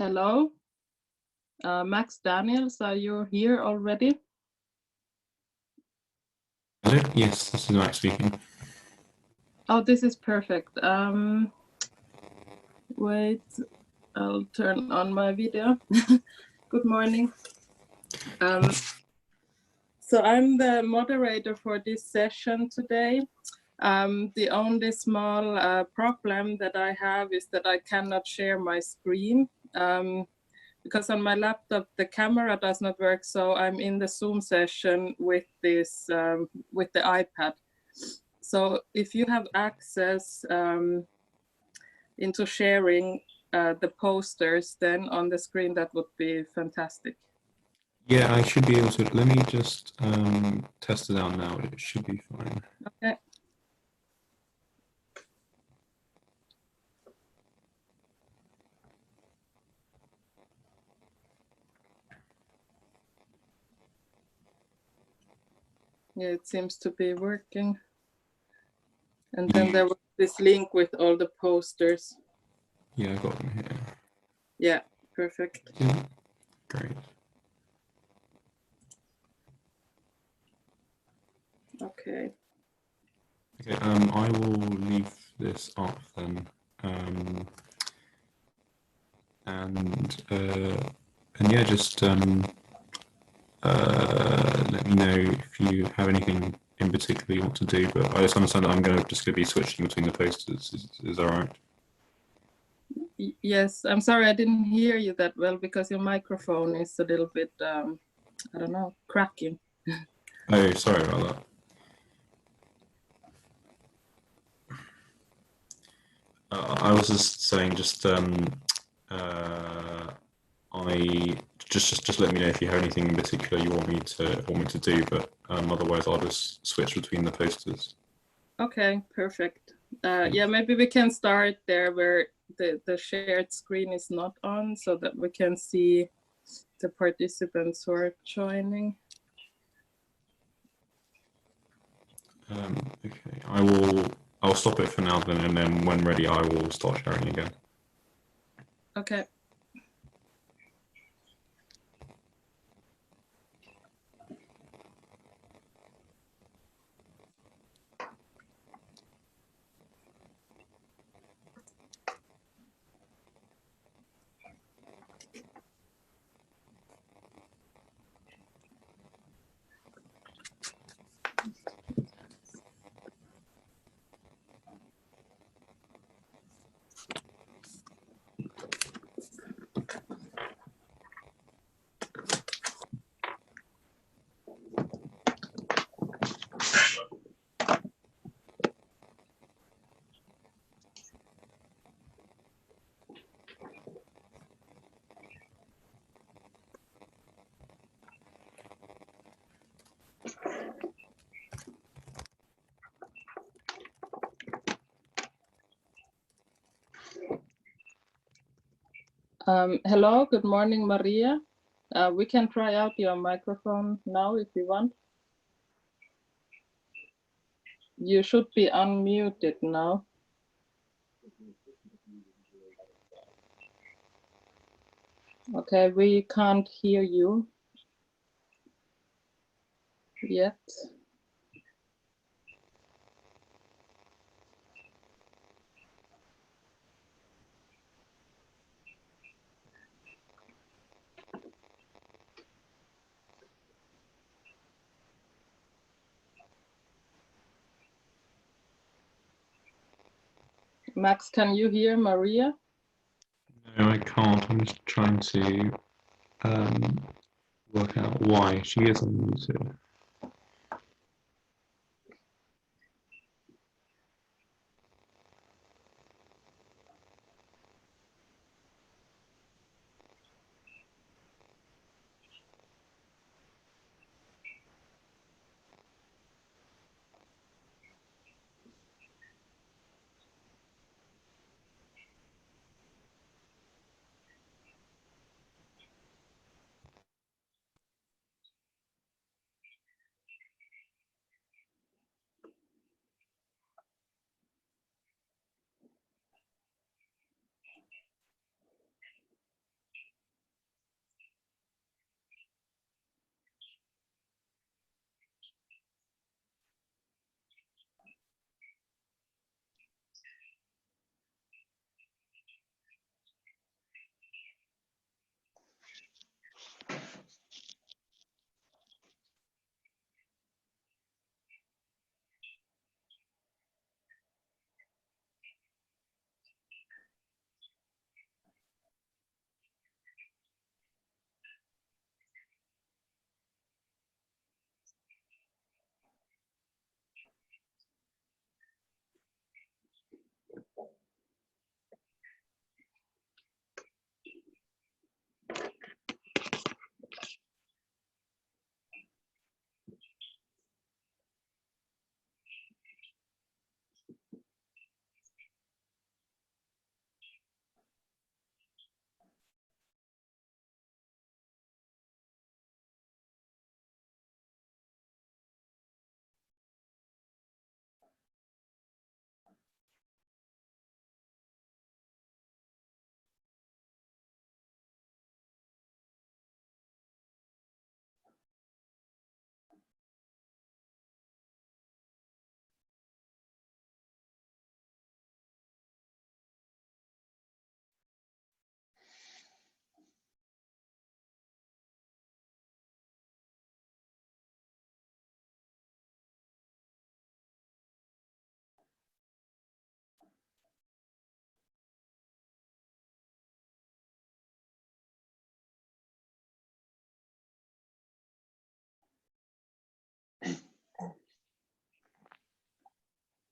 Hello, Max Daniels, are you here already? Hello? Yes, this is Max speaking. Oh, this is perfect. Wait, I'll turn on my video. Good morning. So I'm the moderator for this session today. The only small problem that I have is that I cannot share my screen because on my laptop the camera does not work. So I'm in the Zoom session with this with the iPad. So if you have access into sharing the posters, then on the screen, that would be fantastic. Yeah, I should be able to. Let me just test it out now. It should be fine. Okay. Yeah, it seems to be working. And then there was this link with all the posters. Yeah, I got them here. Yeah, perfect. Yeah, great. Okay. Okay, I will leave this up then. And yeah, just let me know if you have anything in particular you want to do. But I just understand that I'm just going to be switching between the posters. Is that right? Yes, I'm sorry I didn't hear you that well because your microphone is a little bit, I don't know, cracking. Oh, sorry about that. I was just saying, I just let me know if you have anything in particular you want me to do, but otherwise I'll just switch between the posters. Okay, perfect. Yeah, maybe we can start there where the shared screen is not on so that we can see the participants who are joining. Okay, I'll stop it for now then, and then when ready I will start sharing again. Okay. Hello, good morning, Maria. We can try out your microphone now if you want. You should be unmuted now. Okay, we can't hear you yet. Max, can you hear Maria? No, I can't. I'm just trying to work out why she is unmuted.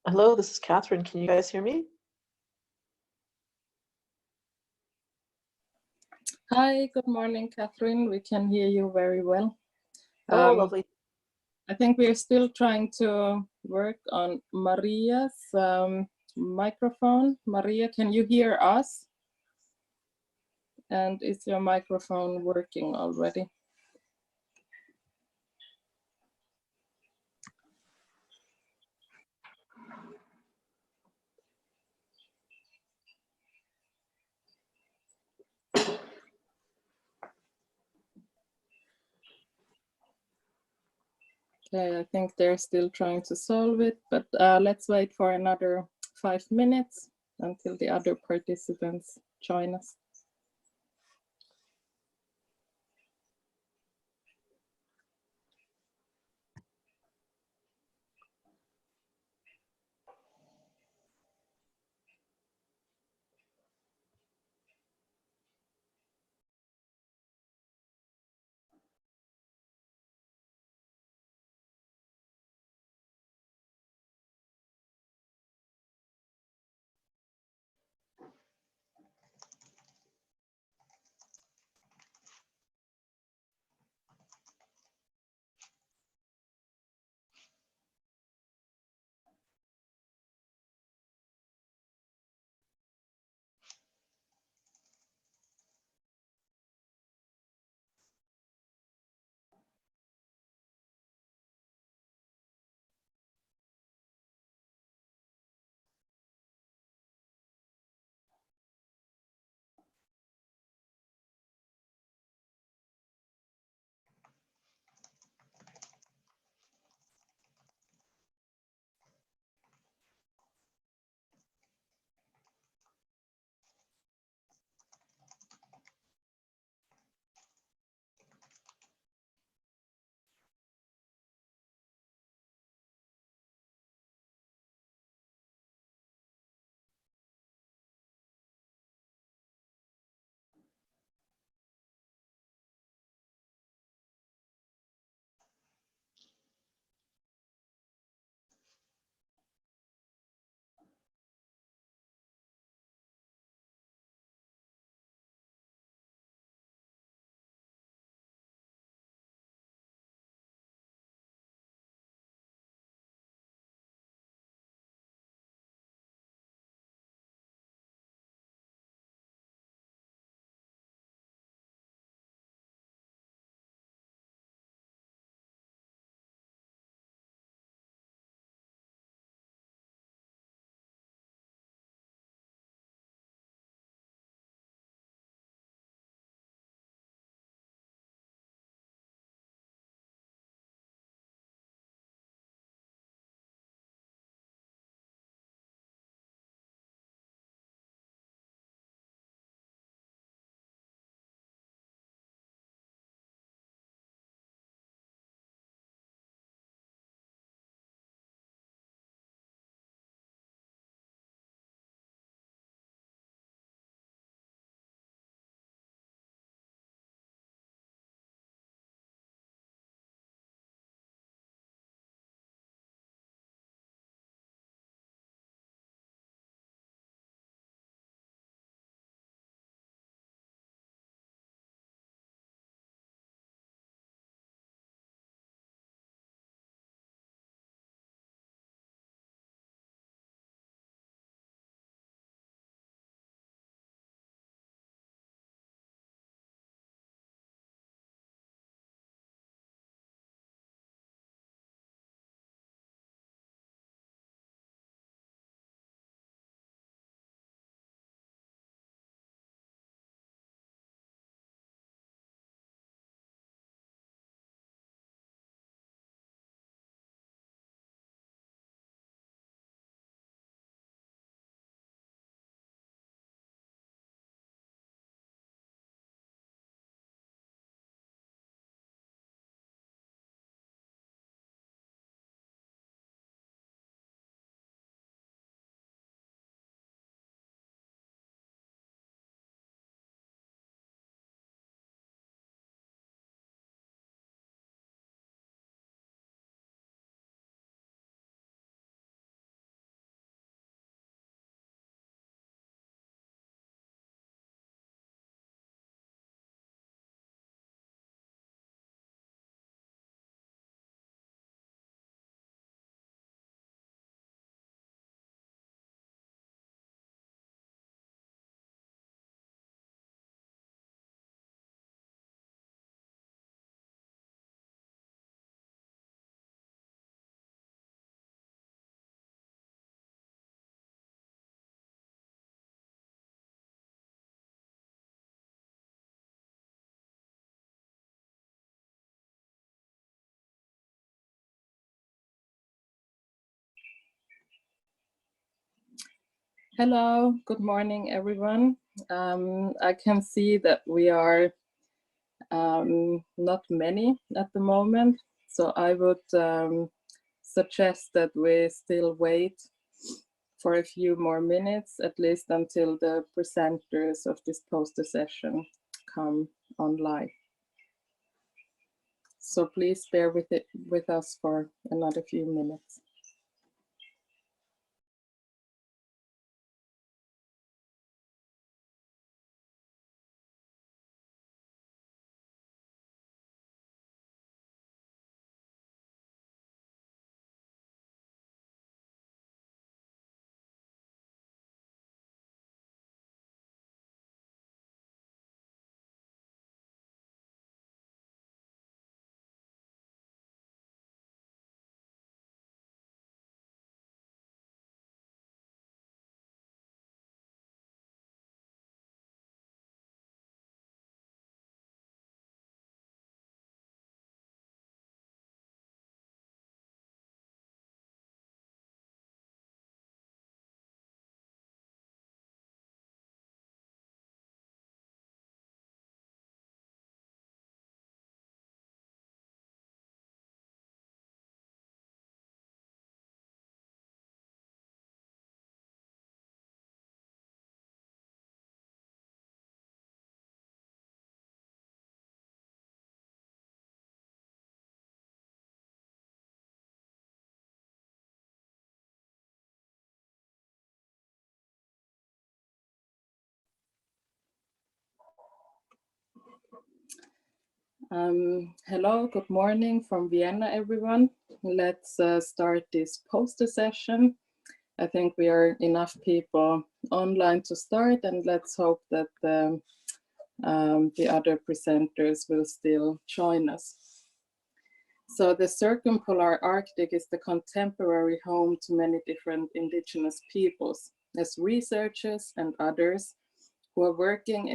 Hello, this is Catherine. Can you guys hear me? Hi, good morning, Catherine. We can hear you very well. Oh, lovely. I think we're still trying to work on Maria's microphone. Maria, can you hear us? And is your microphone working already? Okay, I think they're still trying to solve it, but let's wait for another 5 minutes until the other participants join us. Hello, good morning, everyone. I can see that we are not many at the moment, so I would suggest that we still wait for a few more minutes, at least until the presenters of this poster session come online. So please bear with us for another few minutes. Hello, good morning from Vienna, everyone. Let's start this poster session. I think we are enough people online to start, and let's hope that the other presenters will still join us. So the circumpolar Arctic is the contemporary home to many different indigenous peoples. As researchers and others who are working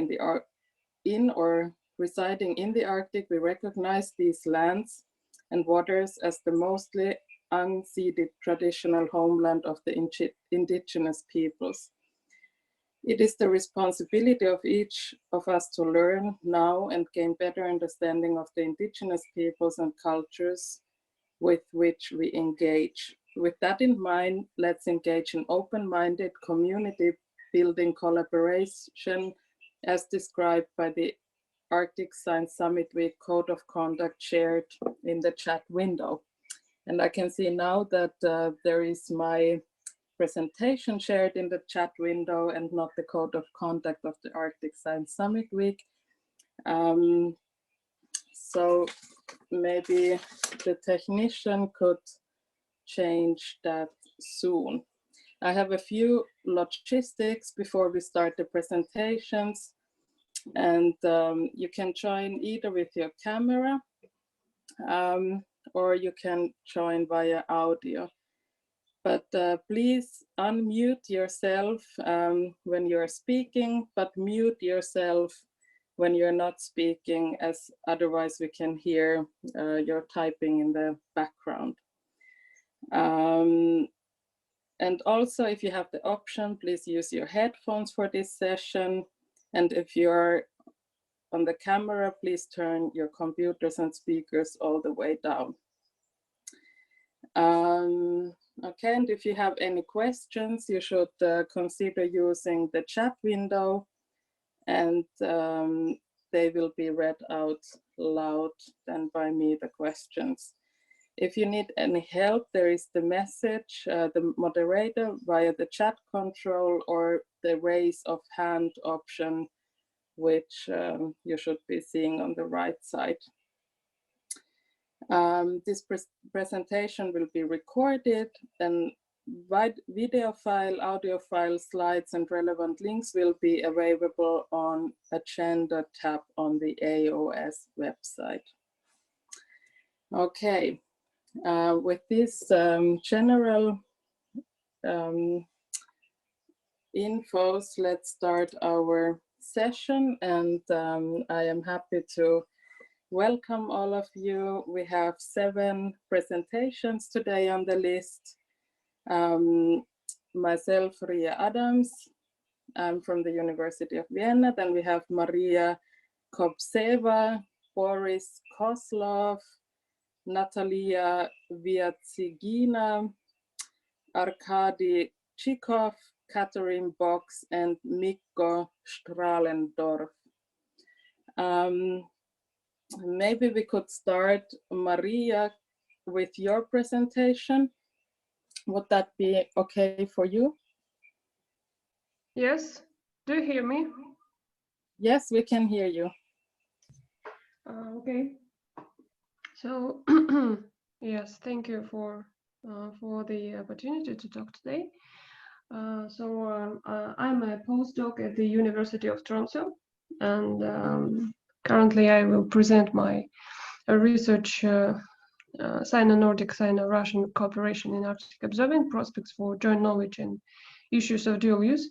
in or residing in the Arctic, we recognize these lands and waters as the mostly unceded traditional homeland of the indigenous peoples. It is the responsibility of each of us to learn now and gain better understanding of the indigenous peoples and cultures with which we engage. With that in mind, let's engage in open-minded community building collaboration as described by the Arctic Science Summit Week Code of Conduct shared in the chat window. And I can see now that there is my presentation shared in the chat window and not the Code of Conduct of the Arctic Science Summit Week. So maybe the technician could change that soon. I have a few logistics before we start the presentations. And you can join either with your camera or you can join via audio. But please unmute yourself when you're speaking, but mute yourself when you're not speaking, as otherwise we can hear your typing in the background. And also, if you have the option, please use your headphones for this session. And if you're on the camera, please turn your computers and speakers all the way down. Okay, and if you have any questions, you should consider using the chat window, and they will be read out loud then by me, the questions. If you need any help, there is the message, the moderator via the chat control or the raise of hand option, which you should be seeing on the right side. This presentation will be recorded, and video file, audio file, slides, and relevant links will be available on Agenda tab on the AOS website. Okay, with this general infos, let's start our session, and I am happy to welcome all of you. We have 7 presentations today on the list. myself, Ria Adams. I'm from the University of Vienna. Then we have Maria Kopseva, Boris Kozlov, Natalia Viatsigina, Arkady Chikov, Catherine Box, and Mikko Stralendorf. Maybe we could start, Maria, with your presentation. Would that be okay for you? Yes. Do you hear me? Yes, we can hear you. Okay. So yes, thank you for the opportunity to talk today. I'm a postdoc at the University of Tromsø, and currently I will present my research Sino-Nordic, Sino-Russian cooperation in Arctic observing, prospects for joint knowledge and issues of dual use.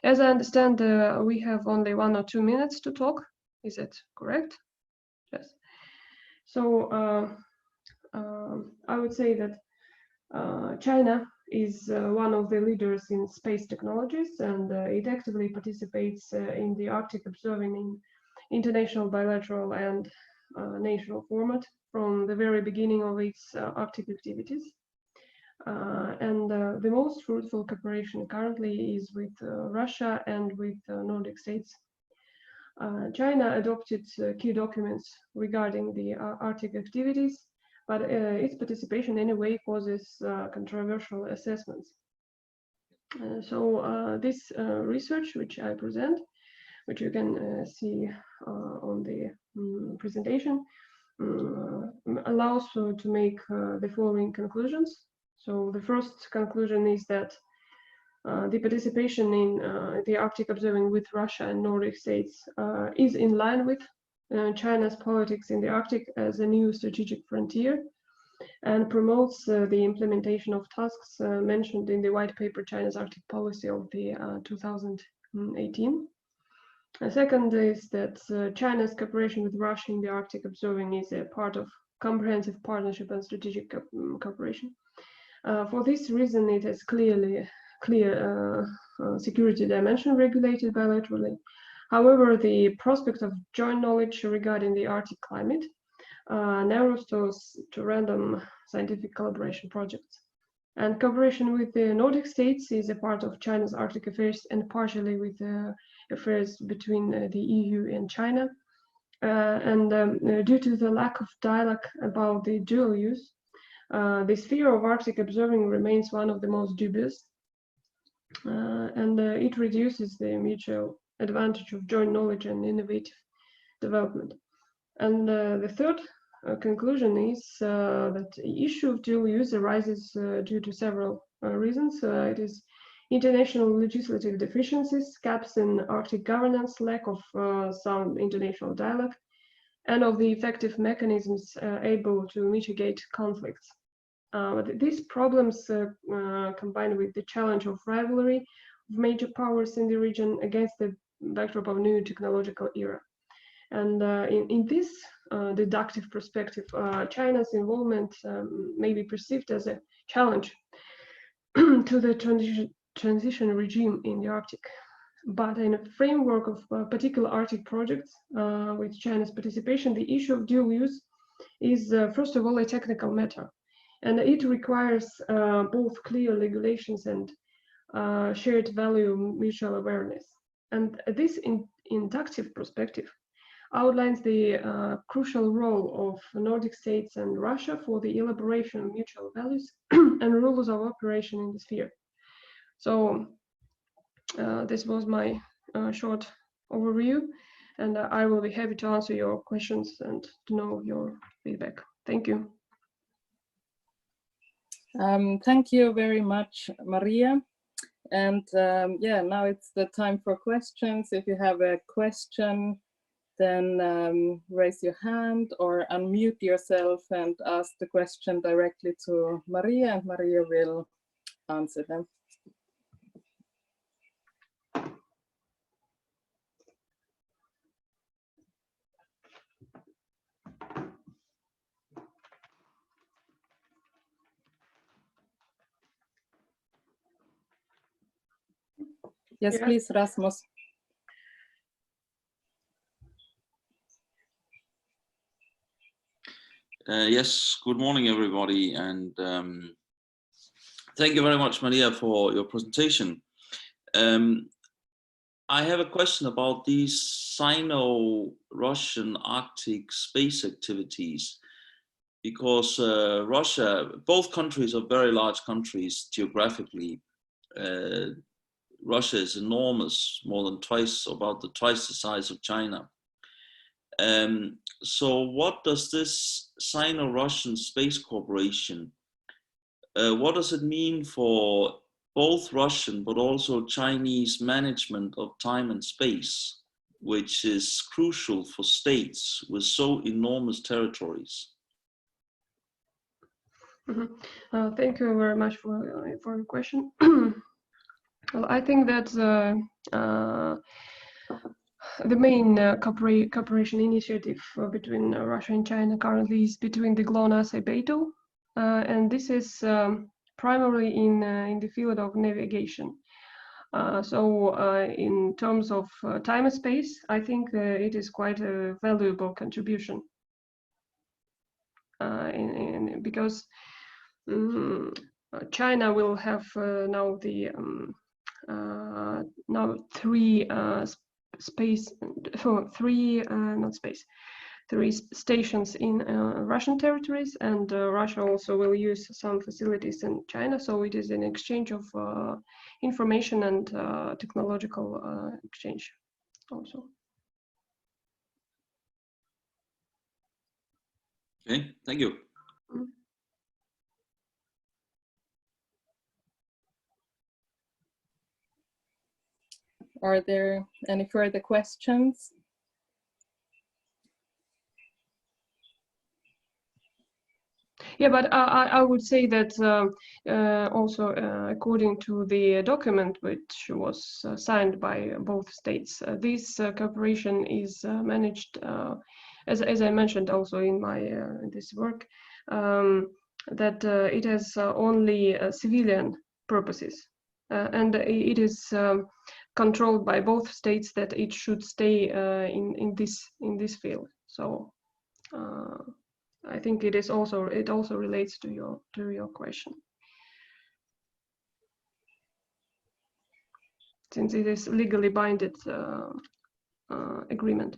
As I understand, we have only 1 or 2 minutes to talk. Is it correct? Yes. So I would say that China is one of the leaders in space technologies, and it actively participates in the Arctic observing in international, bilateral, and national format from the very beginning of its Arctic activities. The most fruitful cooperation currently is with Russia and with Nordic states. China adopted key documents regarding the Arctic activities, but its participation anyway causes controversial assessments. This research, which I present, which you can see on the presentation, allows to make the following conclusions. So the first conclusion is that the participation in the Arctic observing with Russia and Nordic states is in line with China's politics in the Arctic as a new strategic frontier, and promotes the implementation of tasks mentioned in the white paper China's Arctic policy of the 2018. The second is that China's cooperation with Russia in the Arctic observing is a part of comprehensive partnership and strategic cooperation. For this reason, it has clear security dimension regulated bilaterally. However, the prospect of joint knowledge regarding the Arctic climate narrows to random scientific collaboration projects. And cooperation with the Nordic states is a part of China's Arctic affairs and partially with affairs between the EU and China. Due to the lack of dialogue about the dual use, the sphere of Arctic observing remains one of the most dubious, and it reduces the mutual advantage of joint knowledge and innovative development. And the third conclusion is that the issue of dual use arises due to several reasons. It is international legislative deficiencies, gaps in Arctic governance, lack of sound international dialogue, and of the effective mechanisms able to mitigate conflicts. These problems combined with the challenge of rivalry of major powers in the region against the backdrop of new technological era. And in this deductive perspective, China's involvement may be perceived as a challenge to the transition regime in the Arctic. But in a framework of particular Arctic projects with China's participation, the issue of dual use is, first of all, a technical matter. And it requires both clear regulations and shared value mutual awareness. And this inductive perspective outlines the crucial role of Nordic states and Russia for the elaboration of mutual values and rules of operation in the sphere. So this was my short overview, and I will be happy to answer your questions and to know your feedback. Thank you. Thank you very much, Maria. And yeah, now it's the time for questions. If you have a question, then raise your hand or unmute yourself and ask the question directly to Maria, and Maria will answer them. Yes, Yeah. please, Rasmus. Yes, good morning, everybody, and thank you very much, Maria, for your presentation. I have a question about these Sino-Russian Arctic space activities, because Russia, both countries are very large countries geographically. Russia is enormous, more than twice the size of China. So what does this Sino-Russian Space Corporation, what does it mean for both Russian but also Chinese management of time and space, which is crucial for states with so enormous territories? Thank you very much for your question. Well, I think that the main cooperation initiative between Russia and China currently is between the GLONASS and BeiDou, and this is primarily in the field of navigation. So in terms of time and space, I think it is quite a valuable contribution, because China will have now the three stations in Russian territories, and Russia also will use some facilities in China. So it is an exchange of information and technological exchange also. Okay, thank you. Are there any further questions? Yeah, but I would say that also according to the document which was signed by both states, this cooperation is managed, as I mentioned also in my this work, that it has only civilian purposes, and it is controlled by both states that it should stay in this field. So. I think it also relates to your question, since it is legally binding agreement.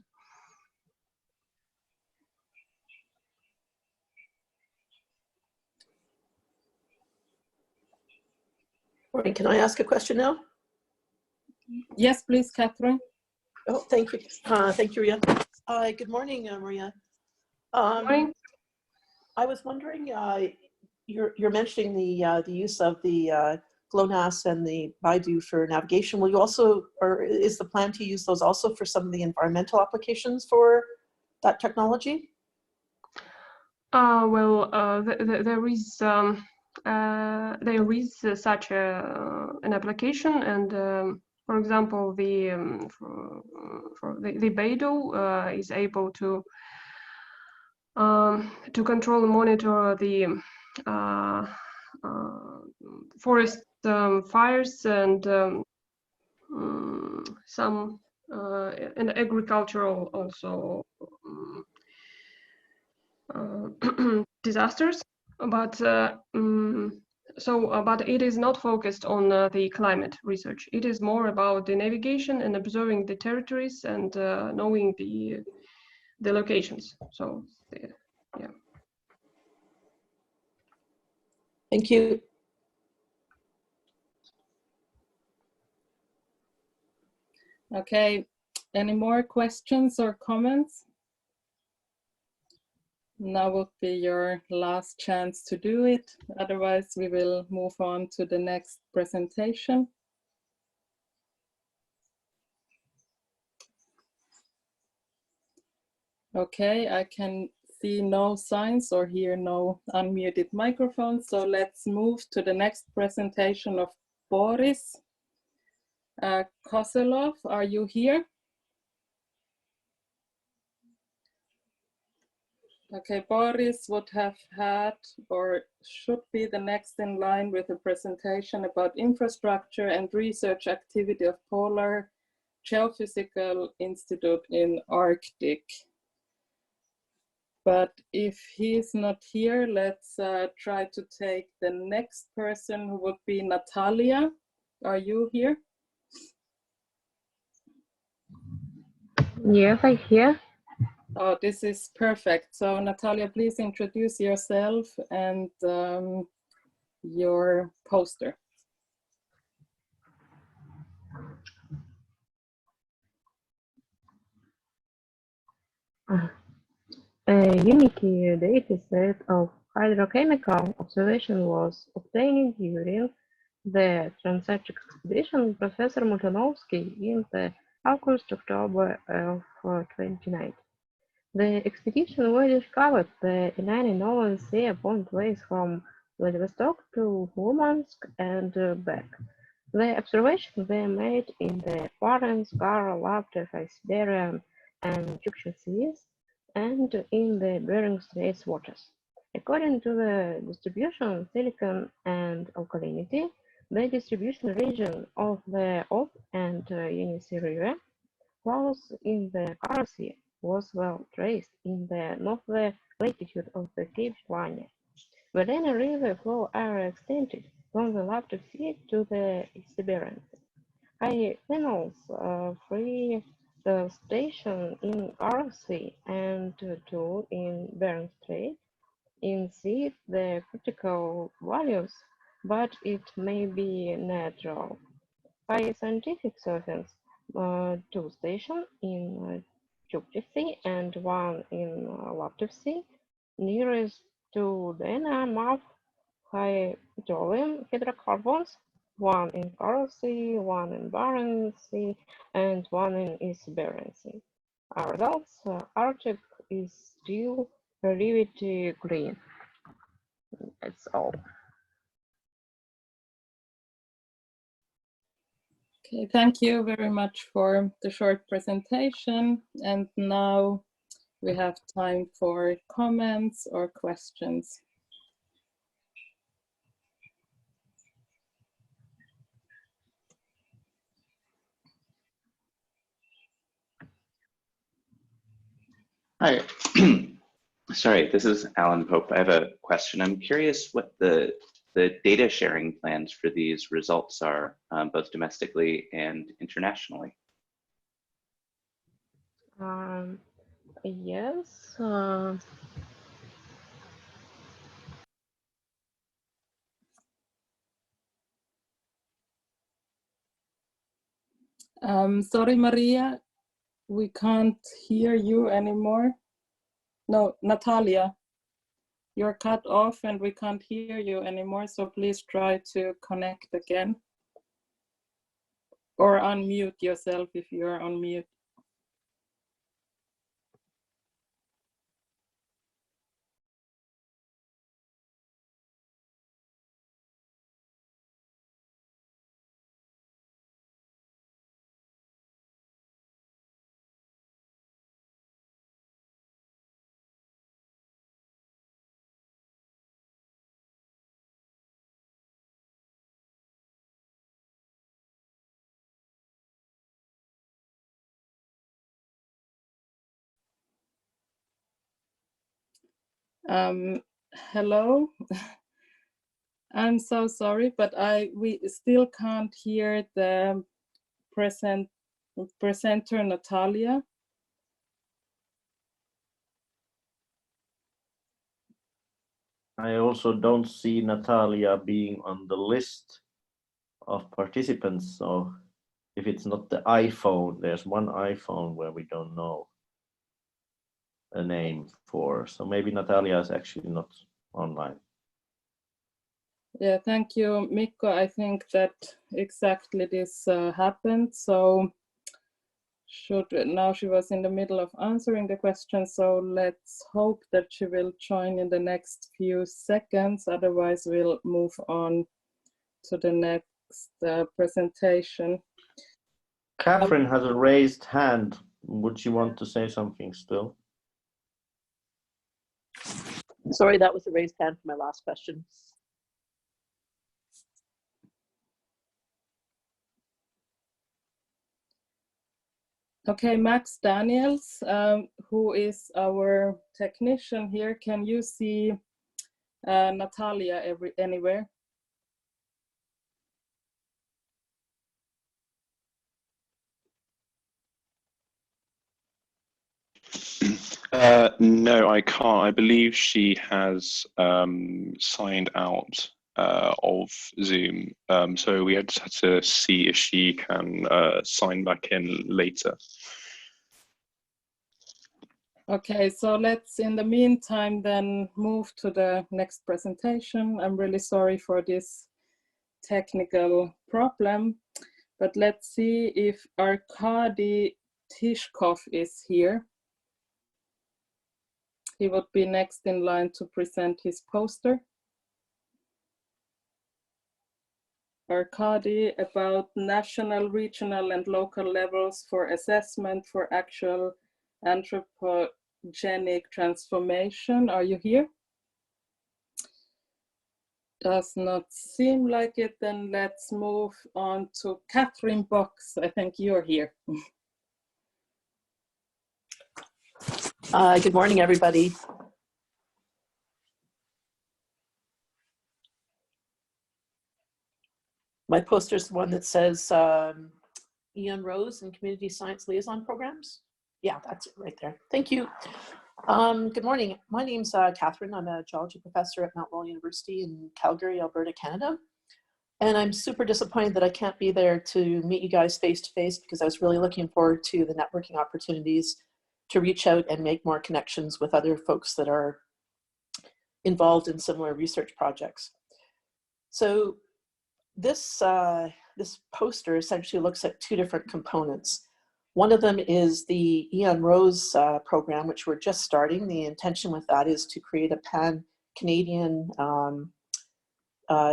Right, can I ask a question now? Yes, please, Catherine. Oh, thank you. Thank you, Ria. Good morning, Maria. Good morning. I was wondering, you're mentioning the use of the GLONASS and the BeiDou for navigation. Will you also, or is the plan to use those also for some of the environmental applications for that technology? Well, there is such an application, and for example, the BeiDou is able to control and monitor the forest fires and some and agricultural also disasters, but but it is not focused on the climate research. It is more about the navigation and observing the territories and knowing the locations. So yeah. Thank you. Okay, any more questions or comments? Now would be your last chance to do it. Otherwise, we will move on to the next presentation. Okay, I can see no signs or hear no unmuted microphones. So let's move to the next presentation of Boris Koselov. Are you here? Okay, Boris would have had or should be the next in line with a presentation about infrastructure and research activity of Polar Geophysical Institute in Arctic. But if he's not here, let's try to take the next person, who would be Natalia. Are you here? Yes, I hear. Oh, this is perfect. So Natalia, please introduce yourself and your poster. A unique data set of hydrochemical observation was obtained during the Transantarctic expedition Professor Mutanovsky in the August-October of 2019. The expedition was discovered the inane Northern Sea upon ways from Vladivostok to Murmansk and back. The observations were made in the Barents, Kara, Laptev, Siberian, and Chukchi seas, and in the Bering Straits waters. According to the distribution, silicon, and alkalinity, the distribution region of the Ob and Yenisei River flows in the Kara Sea was well traced in the northwest latitude of the Cape Plania. The Lena River flow area extended from the Laptev Sea to the Siberian Sea. High channels, three station in Kara Sea and two in Bering Strait, exceed the critical values, but it may be natural. By scientific surveys, two stations in Chukchi Sea and one in Laptev Sea, nearest to Lena mouth high petroleum hydrocarbons, one in Kara Sea, one in Barents Sea, and one in East Bering Sea. Our results, Arctic is still relatively green. That's all. Okay, thank you very much for the short presentation. And now we have time for comments or questions. Hi, sorry, this is Alan Pope. I have a question. I'm curious what the data sharing plans for these results are, both domestically and internationally. Yes. Sorry, Maria, we can't hear you anymore. No, Natalia, you're cut off and we can't hear you anymore. So please try to connect again or unmute yourself if you're on mute. Hello, I'm so sorry, but we still can't hear the presenter Natalia. I also don't see Natalia being on the list of participants. So if it's not the iPhone, there's one iPhone where we don't know a name for. So maybe Natalia is actually not online. Yeah, thank you, Mikko. I think that exactly this happened. So now she was in the middle of answering the question. So let's hope that she will join in the next few seconds. Otherwise, we'll move on to the next presentation. Catherine has a raised hand. Would you want to say something still? Sorry, that was a raised hand for my last question. Okay, Max Daniels, who is our technician here. Can you see Natalia anywhere? No, I can't. I believe she has signed out of Zoom. So we just had to see if she can sign back in later. Okay, so let's in the meantime then move to the next presentation. I'm really sorry for this technical problem, but let's see if Arkady Tishkov is here. He would be next in line to present his poster. Arkady, about national, regional, and local levels for assessment for actual anthropogenic transformation. Are you here? Does not seem like it. Then let's move on to Catherine Box. I think you're here. Good morning, everybody. My poster is the one that says Ian Rose and Community Science Liaison Programs. Yeah, that's it right there. Thank you. Good morning. My name's Catherine. I'm a geology professor at Mount Royal University in Calgary, Alberta, Canada. And I'm super disappointed that I can't be there to meet you guys face to face, because I was really looking forward to the networking opportunities to reach out and make more connections with other folks that are involved in similar research projects. So this poster essentially looks at two different components. One of them is the Ian Rose program, which we're just starting. The intention with that is to create a pan-Canadian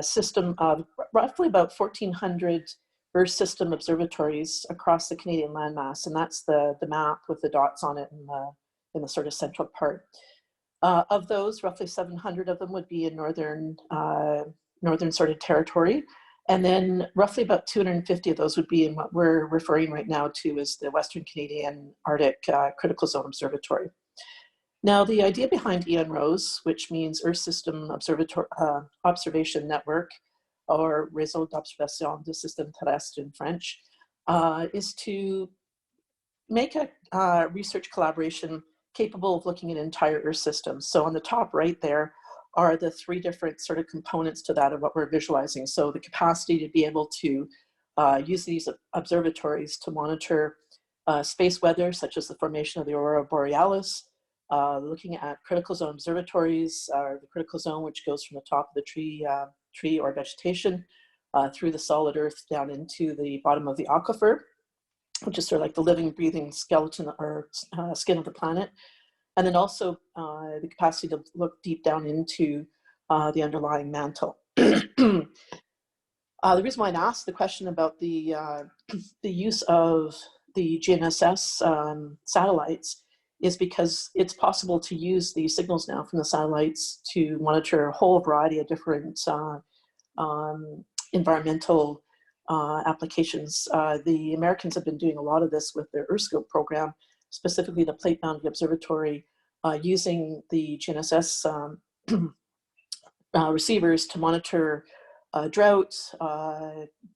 system of roughly about 1,400 Earth system observatories across the Canadian landmass, and that's the map with the dots on it in the sort of central part. Of those, roughly 700 of them would be in northern sort of territory, and then roughly about 250 of those would be in what we're referring right now to as the Western Canadian Arctic Critical Zone Observatory. Now, the idea behind Ian Rose, which means Earth System Observation Network, or Réseau d'Observation du Système Terrestre in French, is to make a research collaboration capable of looking at entire Earth systems. So on the top right there are the three different sort of components to that of what we're visualizing. So the capacity to be able to use these observatories to monitor space weather, such as the formation of the Aurora Borealis, looking at critical zone observatories, the critical zone, which goes from the top of the tree or vegetation through the solid earth down into the bottom of the aquifer, which is sort of like the living, breathing skeleton or skin of the planet. And then also the capacity to look deep down into the underlying mantle. The reason why I asked the question about the use of the GNSS satellites is because it's possible to use the signals now from the satellites to monitor a whole variety of different environmental applications. The Americans have been doing a lot of this with their EarthScope program, specifically the Plate Boundary Observatory, using the GNSS receivers to monitor drought,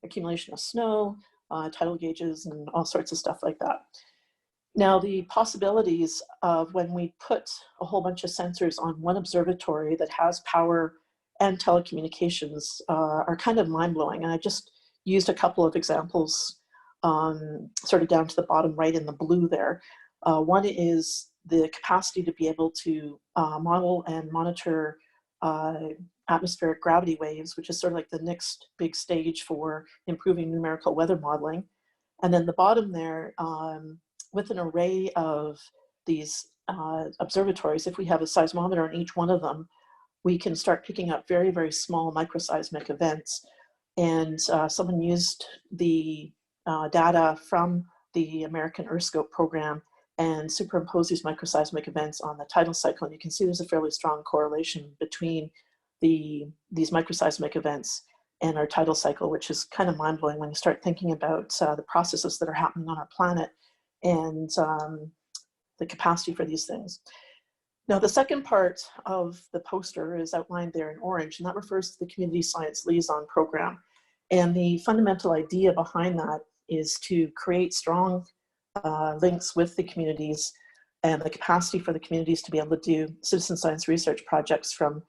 accumulation of snow, tidal gauges, and all sorts of stuff like that. Now, the possibilities of when we put a whole bunch of sensors on one observatory that has power and telecommunications are kind of mind-blowing. And I just used a couple of examples sort of down to the bottom right in the blue there. One is the capacity to be able to model and monitor atmospheric gravity waves, which is sort of like the next big stage for improving numerical weather modeling. And then the bottom there, with an array of these observatories, if we have a seismometer on each one of them, we can start picking up very, very small microseismic events. And someone used the data from the American EarthScope program and superimpose these microseismic events on the tidal cycle. And you can see there's a fairly strong correlation between these microseismic events and our tidal cycle, which is kind of mind-blowing when you start thinking about the processes that are happening on our planet and the capacity for these things. Now, the second part of the poster is outlined there in orange, and that refers to the Community Science Liaison Program. And the fundamental idea behind that is to create strong links with the communities and the capacity for the communities to be able to do citizen science research projects from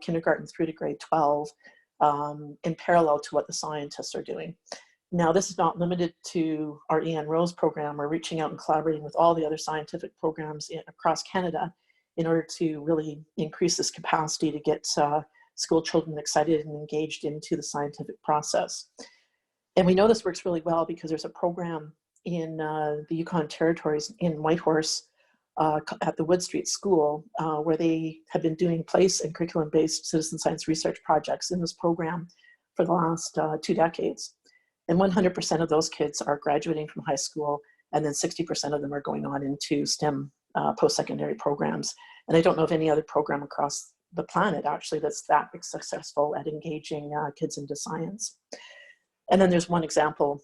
kindergarten through to grade 12 in parallel to what the scientists are doing. Now, this is not limited to our Ian Rose program. We're reaching out and collaborating with all the other scientific programs across Canada in order to really increase this capacity to get school children excited and engaged into the scientific process. And we know this works really well because there's a program in the Yukon Territories in Whitehorse at the Wood Street School where they have been doing place and curriculum-based citizen science research projects in this program for the last 2 decades. And 100% of those kids are graduating from high school, and then 60% of them are going on into STEM post-secondary programs. And I don't know of any other program across the planet actually that's that successful at engaging kids into science. And then there's one example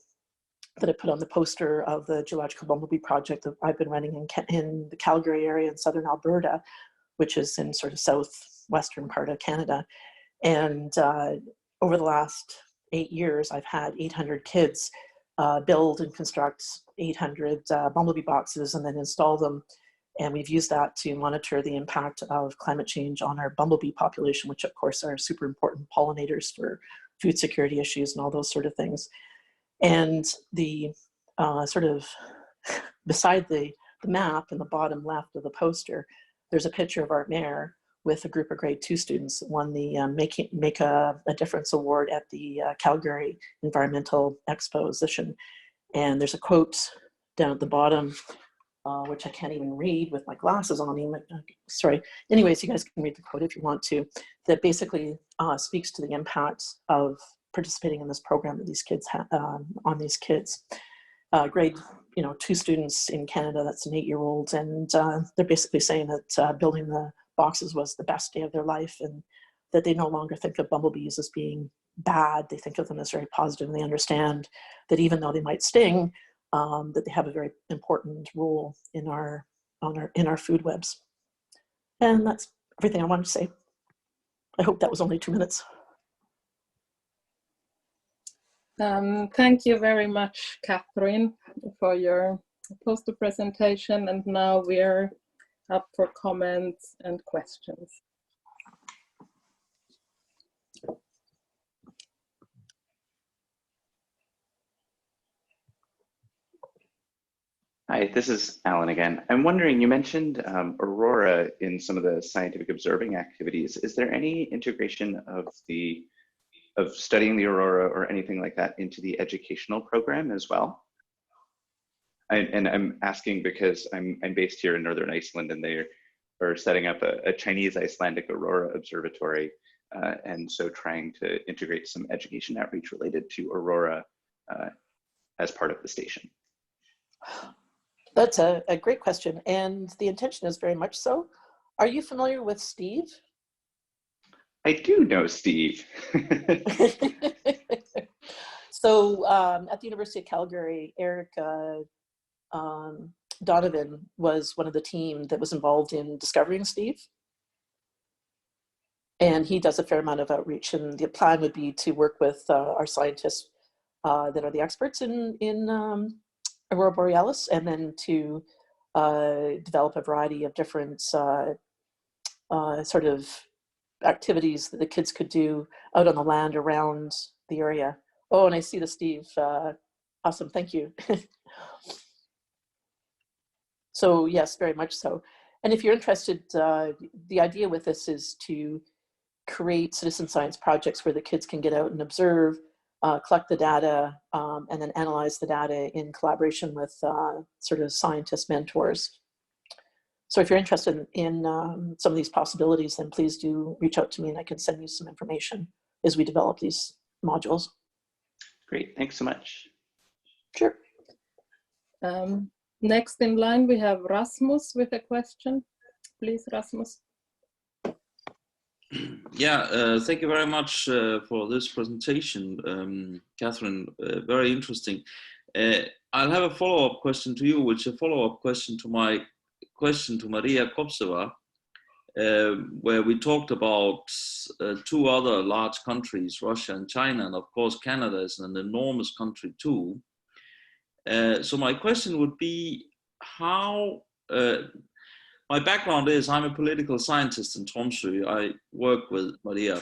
that I put on the poster of the Geological Bumblebee project that I've been running in the Calgary area in southern Alberta, which is in sort of southwestern part of Canada. And over the last 8 years, I've had 800 kids build and construct 800 bumblebee boxes and then install them. And we've used that to monitor the impact of climate change on our bumblebee population, which of course are super important pollinators for food security issues and all those sort of things. And the sort of beside the map in the bottom left of the poster, there's a picture of Art Mayer with a group of grade 2 students that won the Make a Difference Award at the Calgary Environmental Exposition. And there's a quote down at the bottom, which I can't even read with my glasses on. Sorry. Anyways, you guys can read the quote if you want to, that basically speaks to the impact of participating in this program that these kids have on these kids. Grade 2 students in Canada, that's an 8-year-old, and they're basically saying that building the boxes was the best day of their life, and that they no longer think of bumblebees as being bad. They think of them as very positive, and they understand that even though they might sting, that they have a very important role in our food webs. And that's everything I wanted to say. I hope that was only 2 minutes. Thank you very much, Catherine, for your poster presentation. And now we're up for comments and questions. Hi, this is Alan again. I'm wondering, you mentioned Aurora in some of the scientific observing activities. Is there any integration of studying the Aurora or anything like that into the educational program as well? And I'm asking because I'm based here in Northern Iceland, and they are setting up a Chinese Icelandic Aurora observatory. And so trying to integrate some education outreach related to Aurora as part of the station. That's a great question, and the intention is very much so. Are you familiar with Steve? I do know Steve. So at the University of Calgary, Eric Donovan was one of the team that was involved in discovering Steve. And he does a fair amount of outreach, and the plan would be to work with our scientists that are the experts in Aurora Borealis, and then to develop a variety of different sort of activities that the kids could do out on the land around the area. Oh, and I see the Steve. Awesome, thank you. So yes, very much so. And if you're interested, the idea with this is to create citizen science projects where the kids can get out and observe, collect the data, and then analyze the data in collaboration with sort of scientist mentors. So if you're interested in some of these possibilities, then please do reach out to me, and I can send you some information as we develop these modules. Great, thanks so much. Sure. Next in line, we have Rasmus with a question. Please, Rasmus. Yeah, thank you very much for this presentation, Catherine. Very interesting. I'll have a follow-up question to you, which is a follow-up question to my question to Maria Kopseva, where we talked about two other large countries, Russia and China, and of course Canada is an enormous country too. So my question would be how, my background is I'm a political scientist in Tromsø. I work with Maria.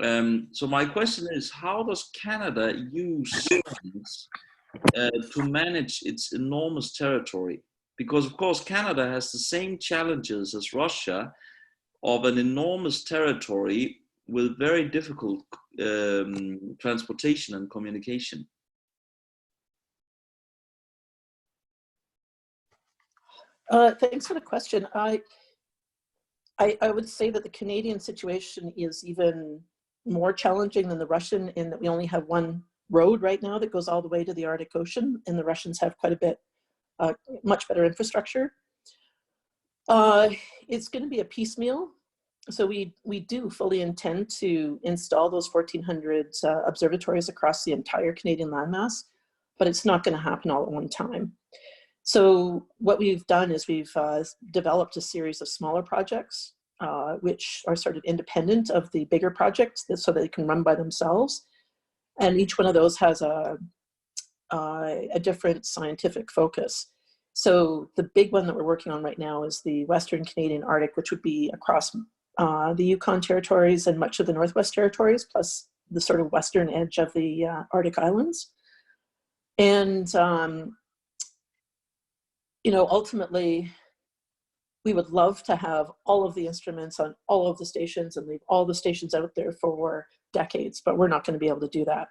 So my question is, how does Canada use science to manage its enormous territory? Because of course Canada has the same challenges as Russia of an enormous territory with very difficult transportation and communication. Thanks for the question. I would say that the Canadian situation is even more challenging than the Russian in that we only have one road right now that goes all the way to the Arctic Ocean, and the Russians have quite a bit, much better infrastructure. It's going to be a piecemeal. So we do fully intend to install those 1,400 observatories across the entire Canadian landmass, but it's not going to happen all at one time. So what we've done is we've developed a series of smaller projects, which are sort of independent of the bigger projects so that they can run by themselves. And each one of those has a different scientific focus. So the big one that we're working on right now is the Western Canadian Arctic, which would be across the Yukon territories and much of the Northwest territories, plus the sort of western edge of the Arctic Islands. And you know, ultimately, we would love to have all of the instruments on all of the stations and leave all the stations out there for decades, but we're not going to be able to do that.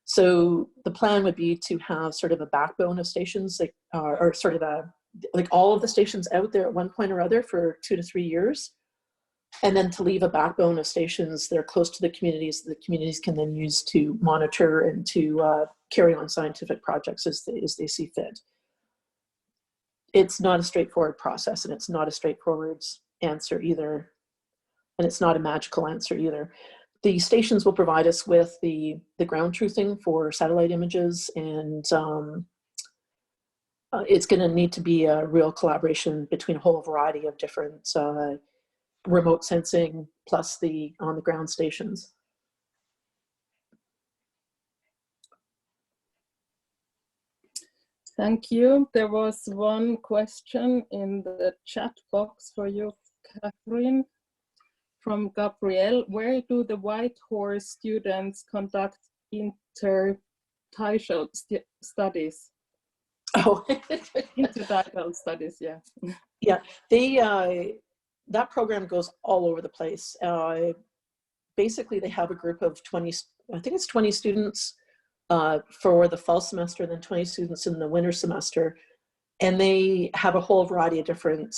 So the plan would be to have sort of a backbone of stations that or sort of like all of the stations out there at one point or other for 2 to 3 years, and then to leave a backbone of stations that are close to the communities that the communities can then use to monitor and to carry on scientific projects as they see fit. It's not a straightforward process, and it's not a straightforward answer either, and it's not a magical answer either. The stations will provide us with the ground truthing for satellite images, and it's going to need to be a real collaboration between a whole variety of different remote sensing plus the on-the-ground stations. Thank you. There was one question in the chat box for you, Catherine, from Gabrielle. Where do the Whitehorse students conduct intertidal studies? Oh, intertidal studies, yeah. Yeah, they that program goes all over the place. Basically, they have a group of 20, I think it's 20 students for the fall semester, and then 20 students in the winter semester. And they have a whole variety of different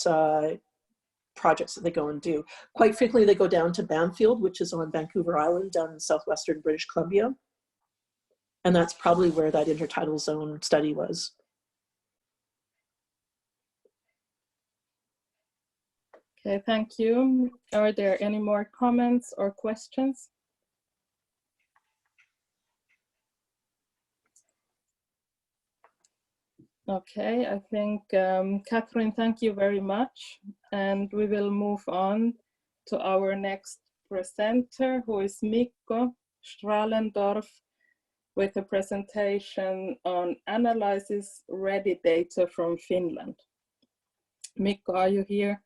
projects that they go and do. Quite frequently, they go down to Bamfield, which is on Vancouver Island down in southwestern British Columbia. And that's probably where that intertidal zone study was. Okay, thank you. Are there any more comments or questions? Okay, I think, Catherine, thank you very much. And we will move on to our next presenter, who is Mikko Stralendorf, with a presentation on analysis ready data from Finland. Mikko, are you here?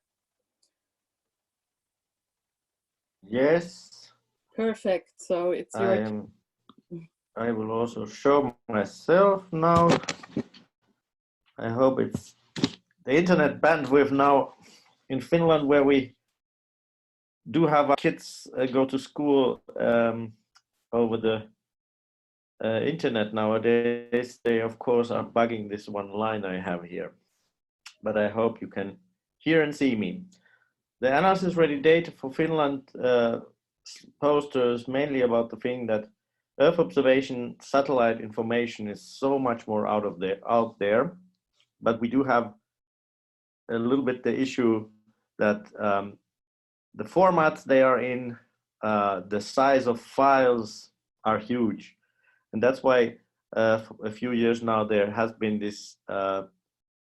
Yes. Perfect, so it's your... I will also show myself now. I hope it's the internet bandwidth now in Finland, where we do have our kids go to school over the internet nowadays. They of course are bugging this one line I have here, but I hope you can hear and see me. The analysis ready data for Finland posters mainly about the thing that Earth observation satellite information is so much more out there. but we do have a little bit the issue that the formats they are in, the size of files are huge. And that's why for a few years now there has been this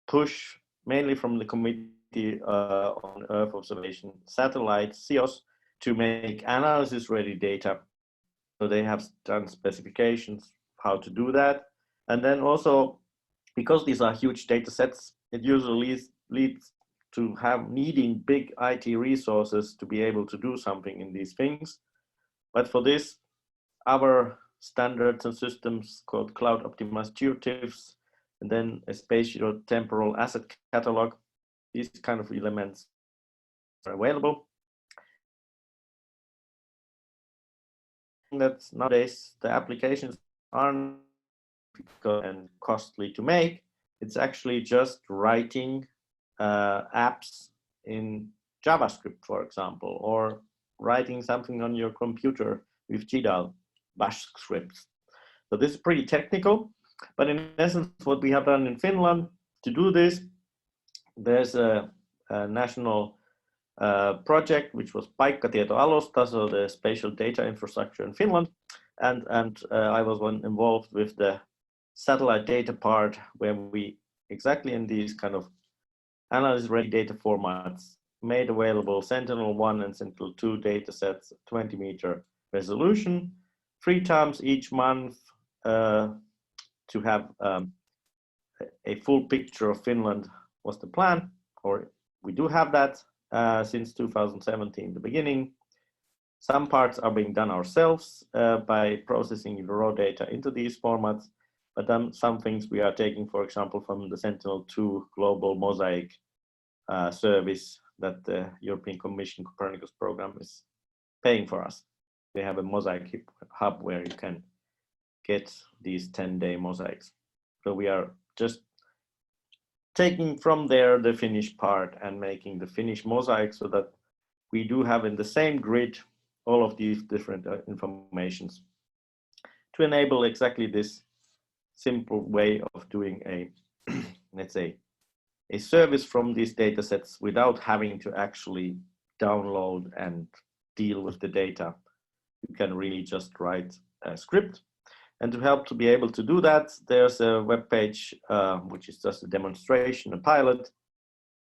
push, mainly from the Committee on Earth Observation Satellites, CEOS, to make analysis-ready data. So they have done specifications how to do that. And then also, because these are huge data sets, it usually leads to needing big IT resources to be able to do something in these things. But for this, our standards and systems called cloud optimized geotiffs, and then a spatial temporal asset catalog, these kind of elements are available. That nowadays the applications aren't difficult and costly to make. It's actually just writing apps in JavaScript, for example, or writing something on your computer with GDAL bash scripts. So this is pretty technical, but in essence, what we have done in Finland to do this, there's a national project which was Paikkatietoalusta, so the spatial data infrastructure in Finland, and I was involved with the satellite data part, where we exactly in these kind of analysis-ready data formats made available Sentinel-1 and Sentinel-2 data sets, 20-meter resolution, 3 times each month to have a full picture of Finland was the plan, or we do have that since 2017, the beginning. Some parts are being done ourselves by processing the raw data into these formats, but then some things we are taking, for example, from the Sentinel-2 global mosaic service that the European Commission Copernicus program is paying for us. They have a mosaic hub where you can get these 10-day mosaics. So we are just taking from there the finished part and making the finished mosaic so that we do have in the same grid all of these different informations to enable exactly this simple way of doing a, let's say, a service from these data sets without having to actually download and deal with the data. You can really just write a script. And to help to be able to do that, there's a web page, which is just a demonstration, a pilot,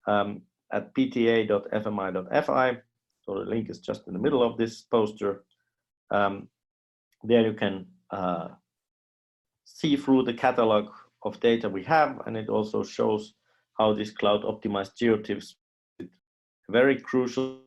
at pta.fmi.fi. So the link is just in the middle of this poster. There you can see through the catalog of data we have, and it also shows how this cloud optimized geotiffs is very crucial.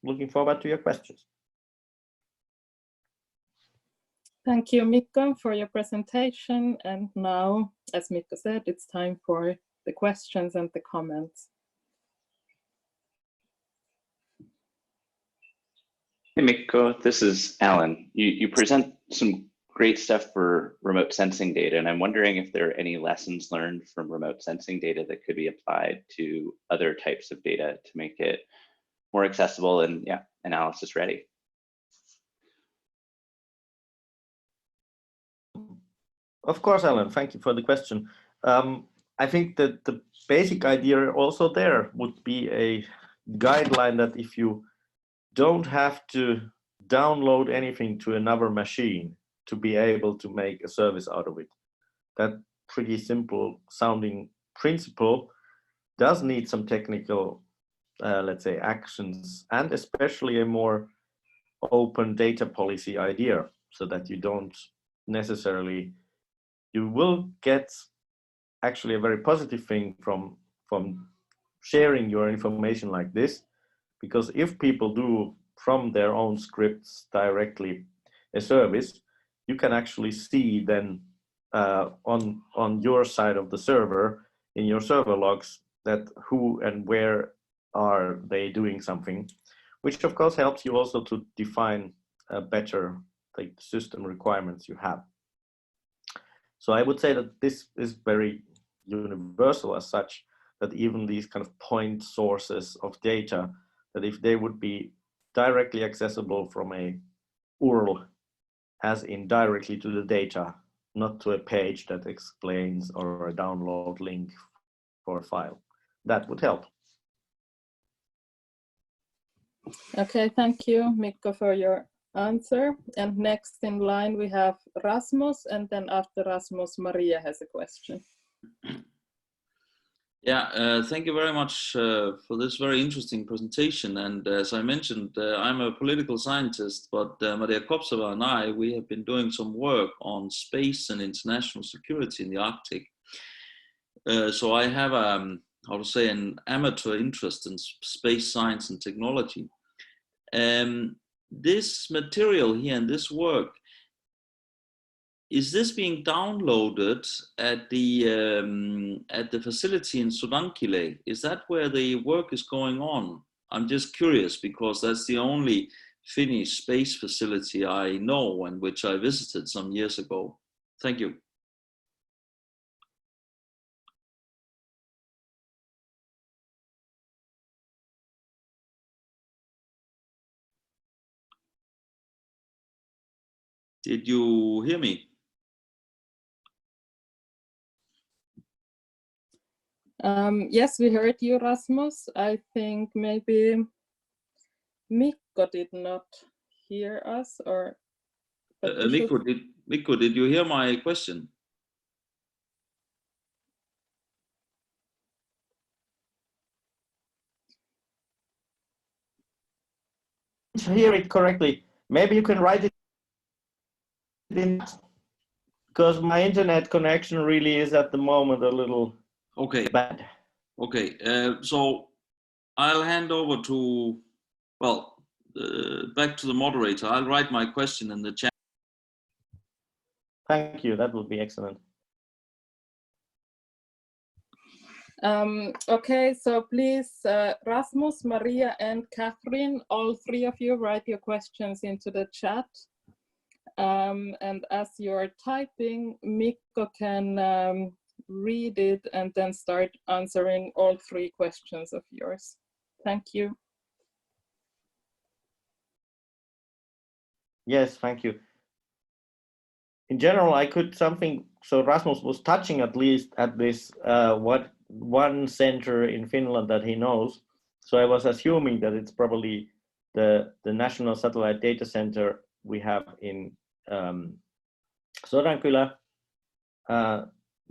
Looking forward to your questions. Thank you, Mikko, for your presentation. And now, as Mikko said, it's time for the questions and the comments. Hey, Mikko, this is Alan. You present some great stuff for remote sensing data, and I'm wondering if there are any lessons learned from remote sensing data that could be applied to other types of data to make it more accessible and analysis ready. Of course, Alan, thank you for the question. I think that the basic idea also there would be a guideline that if you don't have to download anything to another machine to be able to make a service out of it, that pretty simple sounding principle does need some technical, let's say, actions, and especially a more open data policy idea, so that you don't necessarily, you will get actually a very positive thing from sharing your information like this, because if people do from their own scripts directly a service, you can actually see then on your side of the server, in your server logs, that who and where are they doing something, which of course helps you also to define better like system requirements you have. So I would say that this is very universal as such, that even these kind of point sources of data, that if they would be directly accessible from a URL, as in directly to the data, not to a page that explains or a download link for a file, that would help. Okay, thank you, Mikko, for your answer. And next in line, we have Rasmus, and then after Rasmus, Maria has a question. Yeah, thank you very much for this very interesting presentation. And as I mentioned, I'm a political scientist, but Maria Kopsova and I, we have been doing some work on space and international security in the Arctic. So I have, how to say, an amateur interest in space science and technology. This material here and this work, is this being downloaded at the facility in Sodankylä? Is that where the work is going on? I'm just curious because that's the only Finnish space facility I know and which I visited some years ago. Thank you. Did you hear me? Yes, we heard you, Rasmus. I think maybe Mikko did not hear us, or Mikko, did you hear my question? To hear it correctly, maybe you can write it in, because my internet connection really is at the moment a little bad. Okay, so I'll hand over to, well, back to the moderator. I'll write my question in the chat. Thank you, that would be excellent. Okay, so please, Rasmus, Maria, and Catherine, all three of you, write your questions into the chat. And as you're typing, Mikko can read it and then start answering all three questions of yours. Thank you. Yes, thank you. In general, I could something, so Rasmus was touching at least at this what one center in Finland that he knows. So I was assuming that it's probably the National Satellite Data Center we have in Sodankylä.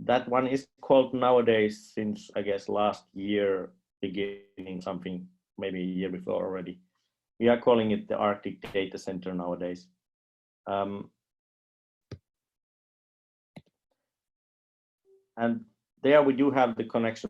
That one is called nowadays, since I guess last year, beginning something, maybe a year before already. We are calling it the Arctic Data Center nowadays. And there we do have the connection.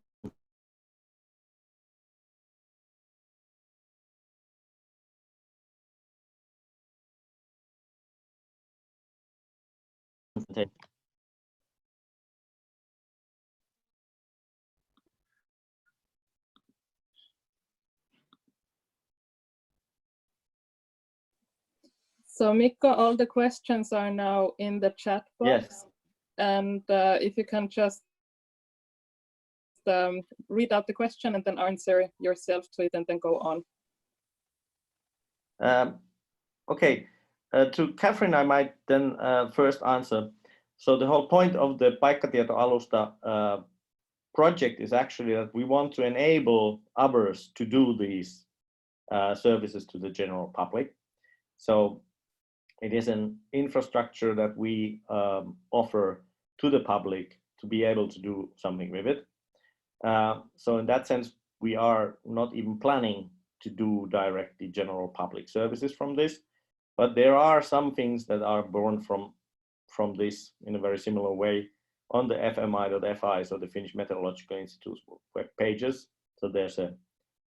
So Mikko, all the questions are now in the chat box. Yes. And if you can just read out the question and then answer yourself to it and then go on. Okay, to Catherine, I might then first answer. So the whole point of the Paikkatieto-alusta project is actually that we want to enable others to do these services to the general public. So it is an infrastructure that we offer to the public to be able to do something with it. So in that sense, we are not even planning to do directly general public services from this, but there are some things that are born from this in a very similar way on the fmi.fi, so the Finnish Meteorological Institute's web pages. So there's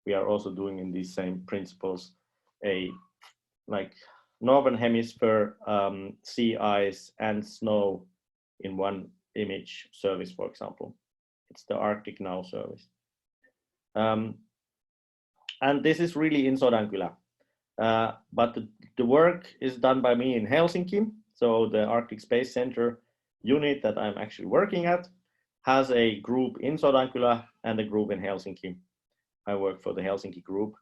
we are also doing in these same principles a like Northern Hemisphere sea ice and snow in one image service, for example. It's the Arctic Now service. And this is really in Sodankylä. But the work is done by me in Helsinki. So the Arctic Space Center unit that I'm actually working at has a group in Sodankylä and a group in Helsinki. I work for the Helsinki group,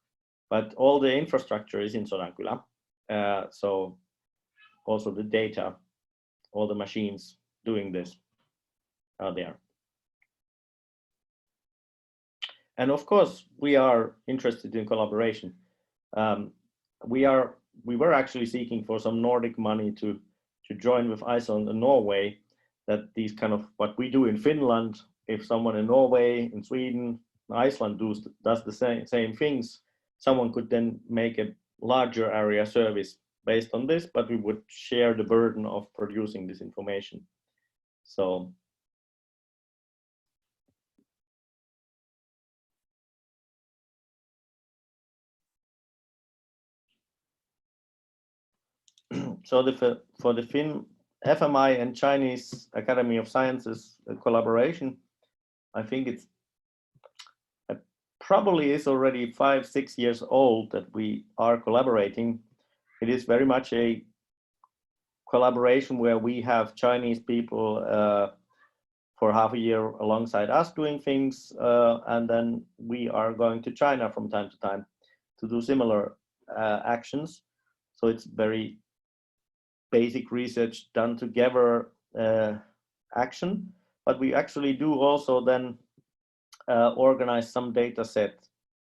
but all the infrastructure is in Sodankylä. So also the data, all the machines doing this are there. And of course, we are interested in collaboration. We were actually seeking for some Nordic money to join with Iceland and Norway, that these kind of what we do in Finland, if someone in Norway, in Sweden, Iceland does the same things, someone could then make a larger area service based on this, but we would share the burden of producing this information. So for the FMI and Chinese Academy of Sciences collaboration, I think it probably is already 5-6 years old that we are collaborating. It is very much a collaboration where we have Chinese people for half a year alongside us doing things, and then we are going to China from time to time to do similar actions. So it's very basic research done together action, but we actually do also then organize some data set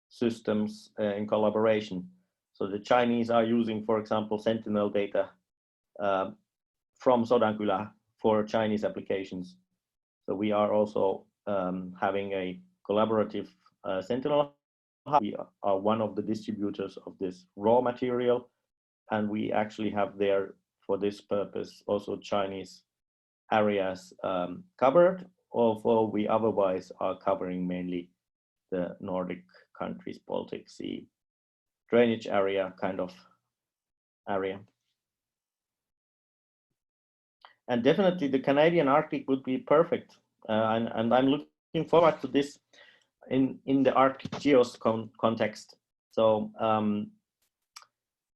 systems in collaboration. So the Chinese are using, for example, Sentinel data from Sodankylä for Chinese applications. So we are also having a collaborative Sentinel. We are one of the distributors of this raw material, and we actually have there for this purpose also Chinese areas covered, although we otherwise are covering mainly the Nordic countries, Baltic Sea, drainage area kind of area. And definitely the Canadian Arctic would be perfect. And I'm looking forward to this in the Arctic GEOS context. So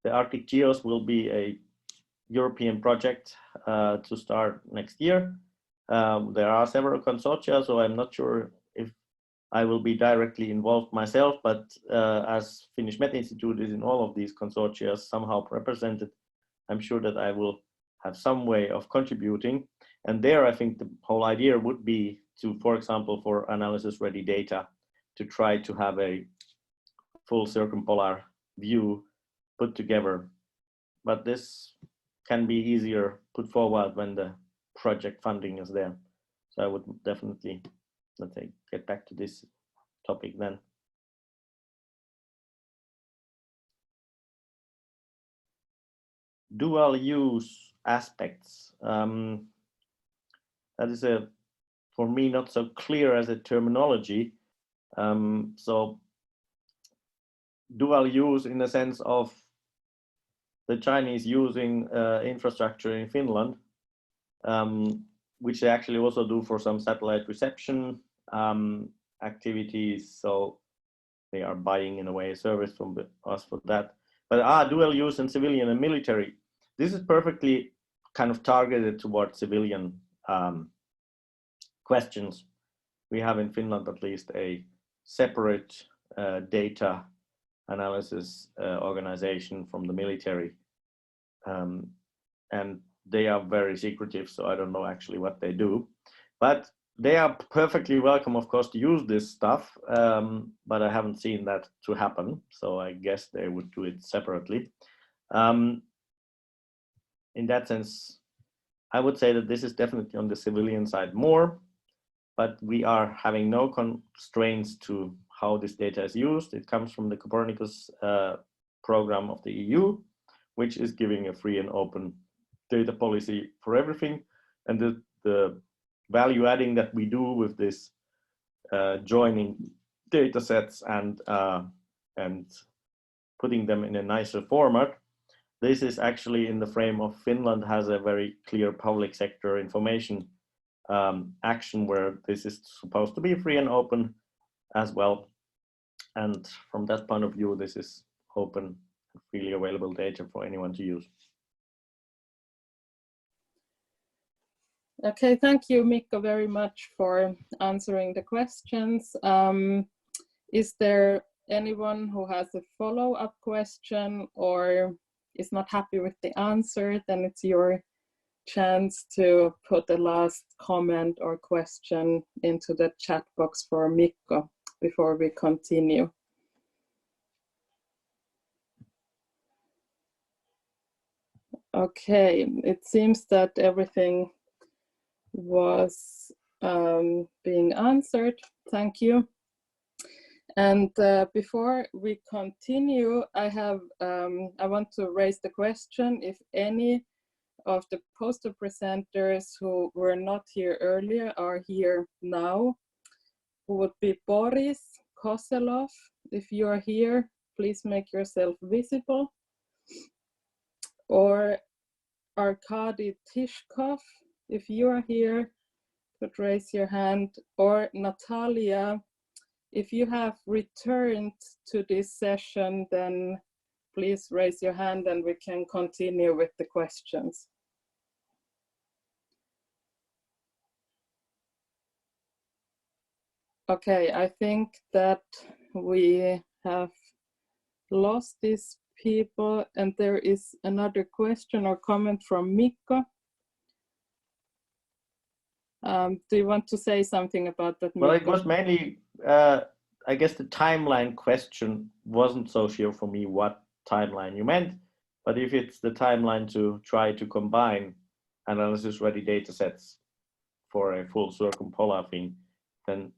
the Arctic GEOS will be a European project to start next year. There are several consortia, so I'm not sure if I will be directly involved myself, but as Finnish Met Institute is in all of these consortia somehow represented, I'm sure that I will have some way of contributing. And there, I think the whole idea would be to, for example, for analysis ready data, to try to have a full circumpolar view put together. But this can be easier put forward when the project funding is there. So I would definitely, let's say, get back to this topic then. Dual use aspects. That is for me, not so clear as a terminology. So dual use in the sense of the Chinese using infrastructure in Finland, which they actually also do for some satellite reception activities. So they are buying in a way a service from us for that. But dual use in civilian and military. This is perfectly kind of targeted towards civilian questions. We have in Finland at least a separate data analysis organization from the military. And they are very secretive, so I don't know actually what they do. But they are perfectly welcome, of course, to use this stuff, but I haven't seen that to happen, so I guess they would do it separately. In that sense, I would say that this is definitely on the civilian side more, but we are having no constraints to how this data is used. It comes from the Copernicus program of the EU, which is giving a free and open data policy for everything. And the value adding that we do with this joining data sets and putting them in a nicer format, this is actually in the frame of Finland has a very clear public sector information action where this is supposed to be free and open as well. And from that point of view, this is open, freely available data for anyone to use. Okay, thank you, Mikko, very much for answering the questions. Is there anyone who has a follow-up question or is not happy with the answer? Then it's your chance to put a last comment or question into the chat box for Mikko before we continue. Okay, it seems that everything was being answered. Thank you. And before we continue, I want to raise the question if any of the poster presenters who were not here earlier are here now, who would be Boris Koselov. If you are here, please make yourself visible. Or Arkady Tishkov, if you are here, could raise your hand. Or Natalia, if you have returned to this session, then please raise your hand and we can continue with the questions. Okay, I think that we have lost these people, and there is another question or comment from Mikko. Do you want to say something about that, Mikko? Well, it was mainly, I guess the timeline question wasn't so sure for me what timeline you meant, but if it's the timeline to try to combine analysis-ready data sets for a full circumpolar thing, then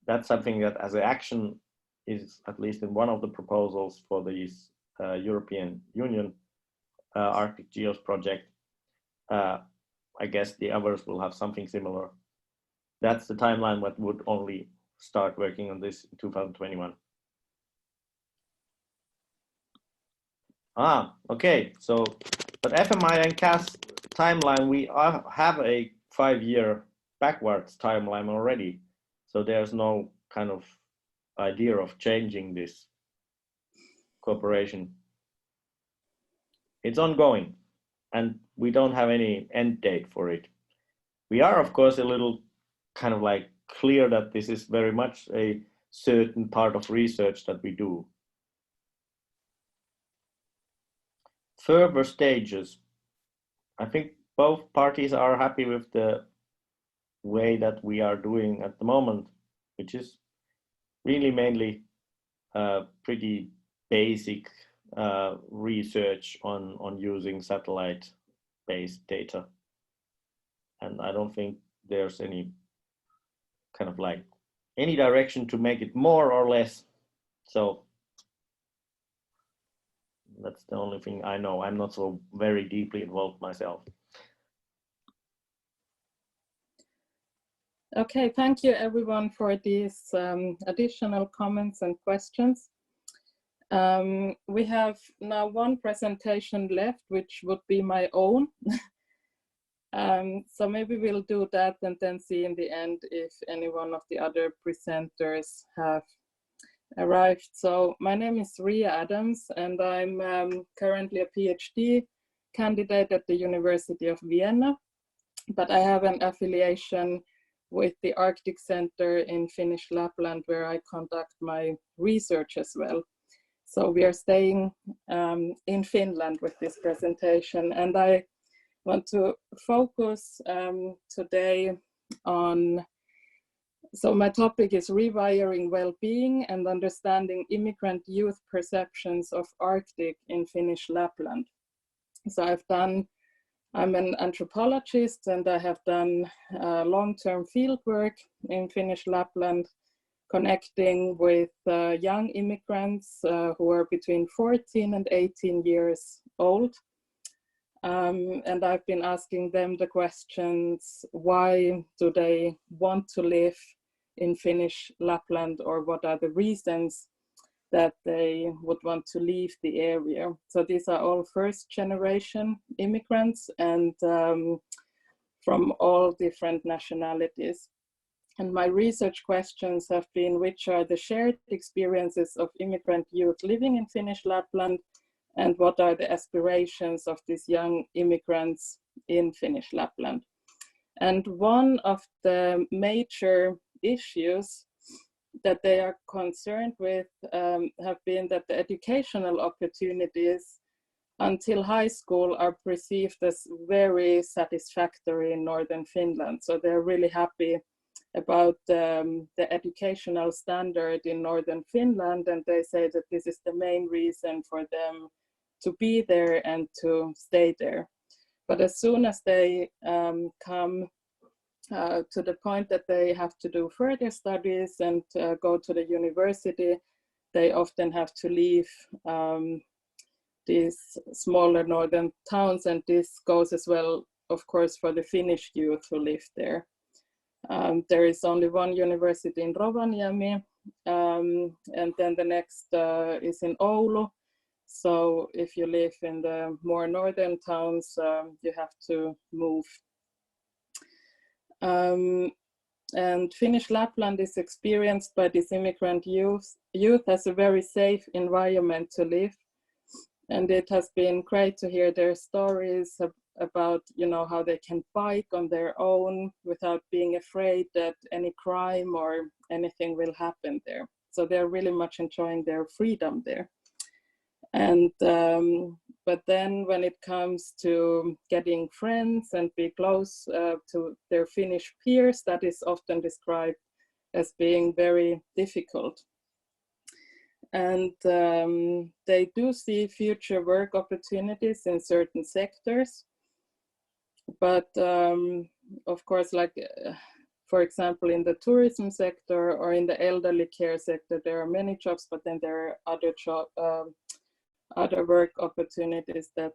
that's something that as an action is at least in one of the proposals for these European Union Arctic Geos project. I guess the others will have something similar. That's the timeline that would only start working on this in 2021. Okay, so, but FMI and CAS timeline, we have a 5-year backwards timeline already. So there's no kind of idea of changing this cooperation. It's ongoing and we don't have any end date for it. We are, of course, a little kind of like clear that this is very much a certain part of research that we do. Further stages. I think both parties are happy with the way that we are doing at the moment, which is really mainly pretty basic research on using satellite-based data. And I don't think there's any kind of like any direction to make it more or less. So that's the only thing I know. I'm not so very deeply involved myself. Okay, thank you everyone for these additional comments and questions. We have now one presentation left, which would be my own. So maybe we'll do that and then see in the end if any one of the other presenters have arrived. So my name is Ria Adams and I'm currently a PhD candidate at the University of Vienna, but I have an affiliation with the Arctic Center in Finnish Lapland where I conduct my research as well. So we are staying in Finland with this presentation, and I want to focus today on, so my topic is rewiring well-being and understanding immigrant youth perceptions of Arctic in Finnish Lapland. So I'm an anthropologist and I have done long-term field work in Finnish Lapland, connecting with young immigrants who are between 14 and 18 years old. And I've been asking them the questions, why do they want to live in Finnish Lapland, or what are the reasons that they would want to leave the area? So these are all first generation immigrants and from all different nationalities. And my research questions have been, which are the shared experiences of immigrant youth living in Finnish Lapland, and what are the aspirations of these young immigrants in Finnish Lapland? And one of the major issues that they are concerned with have been that the educational opportunities until high school are perceived as very satisfactory in northern Finland. So they're really happy about the educational standard in northern Finland, and they say that this is the main reason for them to be there and to stay there. But as soon as they come to the point that they have to do further studies and go to the university, they often have to leave these smaller northern towns, and this goes as well, of course, for the Finnish youth who live there. There is only one university in Rovaniemi, and then the next is in Oulu. So if you live in the more northern towns, you have to move. And Finnish Lapland is experienced by this immigrant youth as a very safe environment to live. And it has been great to hear their stories about, you know, how they can bike on their own without being afraid that any crime or anything will happen there. So they're really much enjoying their freedom there. And but then when it comes to getting friends and be close to their Finnish peers, that is often described as being very difficult. And they do see future work opportunities in certain sectors. But of course, like, for example, in the tourism sector or in the elderly care sector, there are many jobs, but then there are other work opportunities that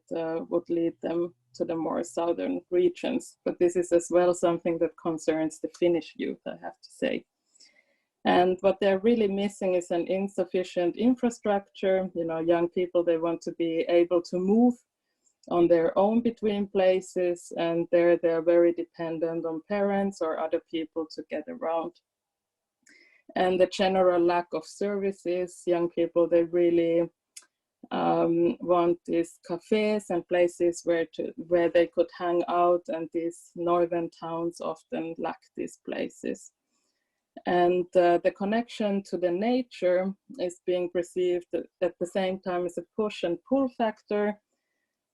would lead them to the more southern regions. But this is as well something that concerns the Finnish youth, I have to say. And what they're really missing is an insufficient infrastructure. You know, young people, they want to be able to move on their own between places, and they're very dependent on parents or other people to get around. And the general lack of services, young people, they really want these cafes and places where they could hang out, and these northern towns often lack these places. And the connection to the nature is being perceived at the same time as a push and pull factor,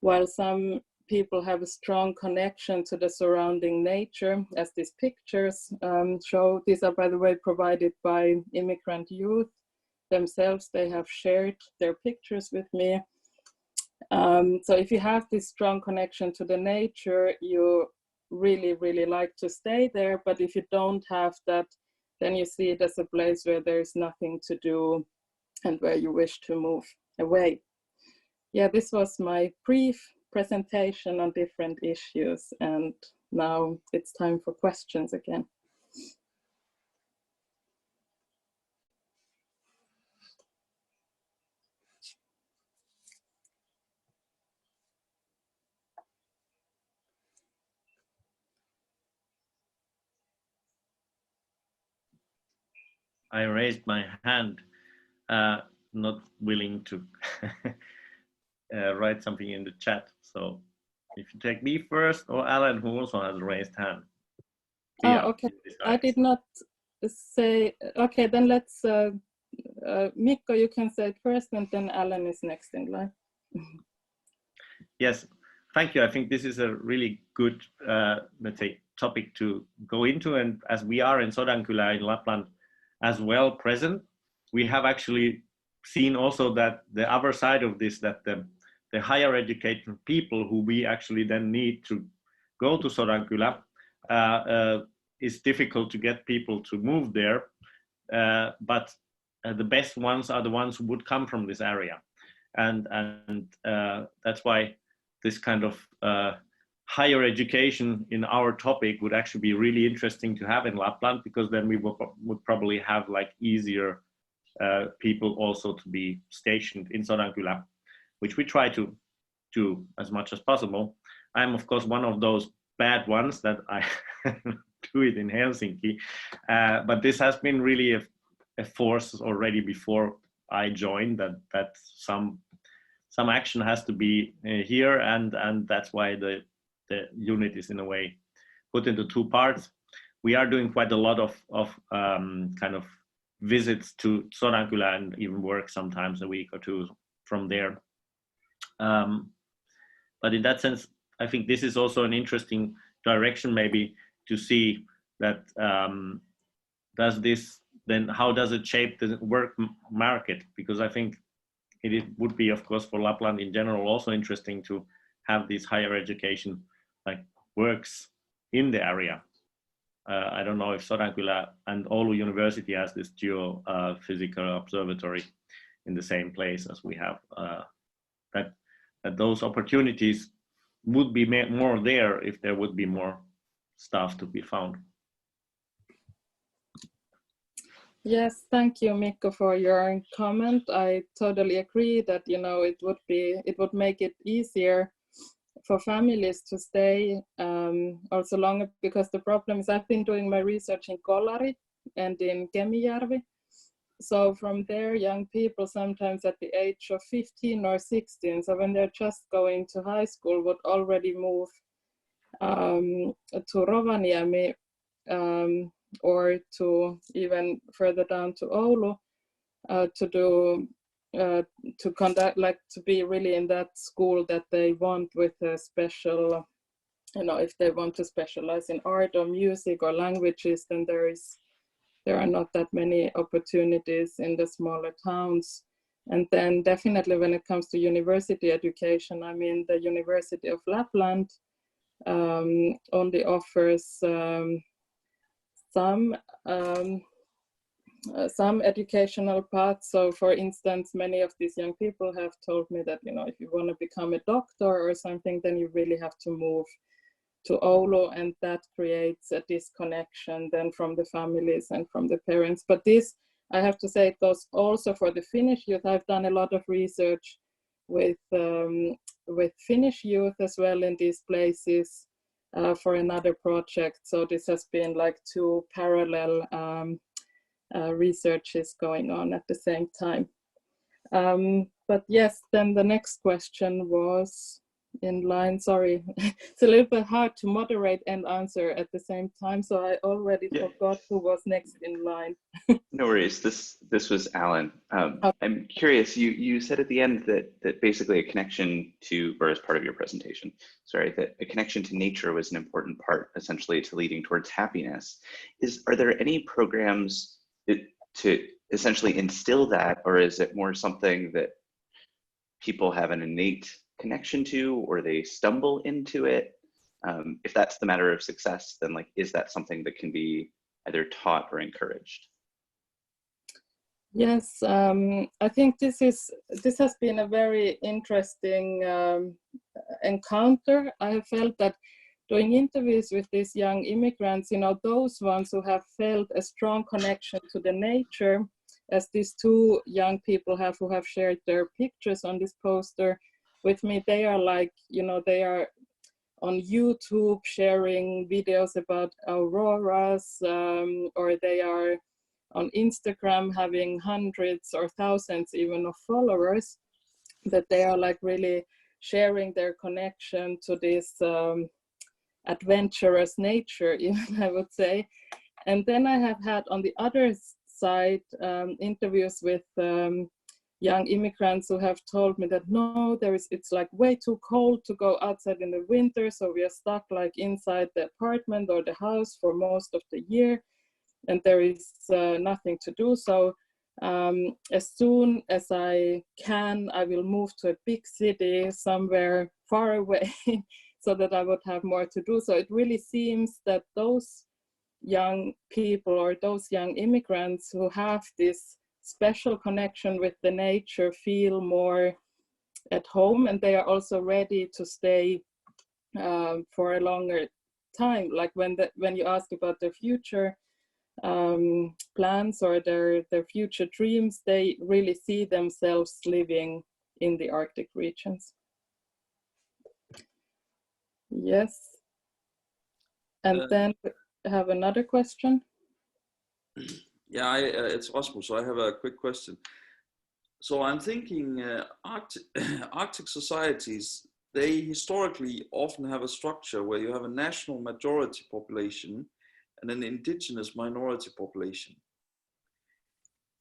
while some people have a strong connection to the surrounding nature, as these pictures show. These are, by the way, provided by immigrant youth themselves. They have shared their pictures with me. So if you have this strong connection to the nature, you really, really like to stay there. But if you don't have that, then you see it as a place where there's nothing to do and where you wish to move away. Yeah, this was my brief presentation on different issues, and now it's time for questions again. I raised my hand, not willing to write something in the chat. So if you take me first, or Alan, who also has a raised hand. Oh, okay. I did not say, okay, then let's, Mikko, you can say it first, and then Alan is next in line. Yes, thank you. I think this is a really good, let's say, topic to go into. And as we are in Sodankylä in Lapland as well present, we have actually seen also that the other side of this, that the higher education people who we actually then need to go to Sodankylä, is difficult to get people to move there. But the best ones are the ones who would come from this area. And that's why this kind of higher education in our topic would actually be really interesting to have in Lapland, because then we would probably have like easier people also to be stationed in Sodankylä, which we try to do as much as possible. I'm of course one of those bad ones that I do it in Helsinki. But this has been really a force already before I joined, that some action has to be here, and that's why the unit is in a way put into two parts. We are doing quite a lot of kind of visits to Sodankylä and even work sometimes a week or two from there. But in that sense, I think this is also an interesting direction maybe to see that how does it shape the work market? Because I think it would be, of course, for Lapland in general also interesting to have this higher education like works in the area. I don't know if Sodankylä and Oulu University has this geophysical observatory in the same place as we have. That those opportunities would be more there if there would be more stuff to be found. Yes, thank you, Mikko, for your comment. I totally agree that it would make it easier for families to stay also longer, because the problem is I've been doing my research in Kolari and in Kemijärvi. So from there, young people sometimes at the age of 15 or 16, so when they're just going to high school, would already move to Rovaniemi or to even further down to Oulu to conduct, like to be really in that school that they want with a special, if they want to specialize in art or music or languages, then there are not that many opportunities in the smaller towns. And then definitely when it comes to university education, I mean, the University of Lapland only offers some educational paths. So for instance, many of these young people have told me that, if you want to become a doctor or something, then you really have to move to Oulu, and that creates a disconnection then from the families and from the parents. But this, I have to say, it goes also for the Finnish youth. I've done a lot of research with Finnish youth as well in these places for another project. So this has been like two parallel researches going on at the same time. But yes, then the next question was in line. Sorry, it's a little bit hard to moderate and answer at the same time, so I already forgot who was next in line. No worries. This was Alan. I'm curious. You said at the end that basically a connection to, or as part of your presentation, sorry, that a connection to nature was an important part, essentially, to leading towards happiness. Are there any programs to essentially instill that, or is it more something that people have an innate connection to, or they stumble into it? If that's the matter of success, then is that something that can be either taught or encouraged? Yes, I think this has been a very interesting encounter. I have felt that doing interviews with these young immigrants, those ones who have felt a strong connection to the nature, as these two young people who have shared their pictures on this poster with me, they are they are on YouTube sharing videos about auroras, or they are on Instagram having hundreds or thousands even of followers, that they are really sharing their connection to this adventurous nature, even I would say. And then I have had on the other side interviews with young immigrants who have told me that no, it's way too cold to go outside in the winter, so we are stuck inside the apartment or the house for most of the year, and there is nothing to do. So as soon as I can, I will move to a big city somewhere far away so that I would have more to do. So it really seems that those young people or those young immigrants who have this special connection with the nature feel more at home, and they are also ready to stay for a longer time. When you ask about their future plans or their future dreams, they really see themselves living in the Arctic regions. Yes. And then have another question? Yeah, it's Rasmus. So I have a quick question. So I'm thinking Arctic societies, they historically often have a structure where you have a national majority population and an indigenous minority population.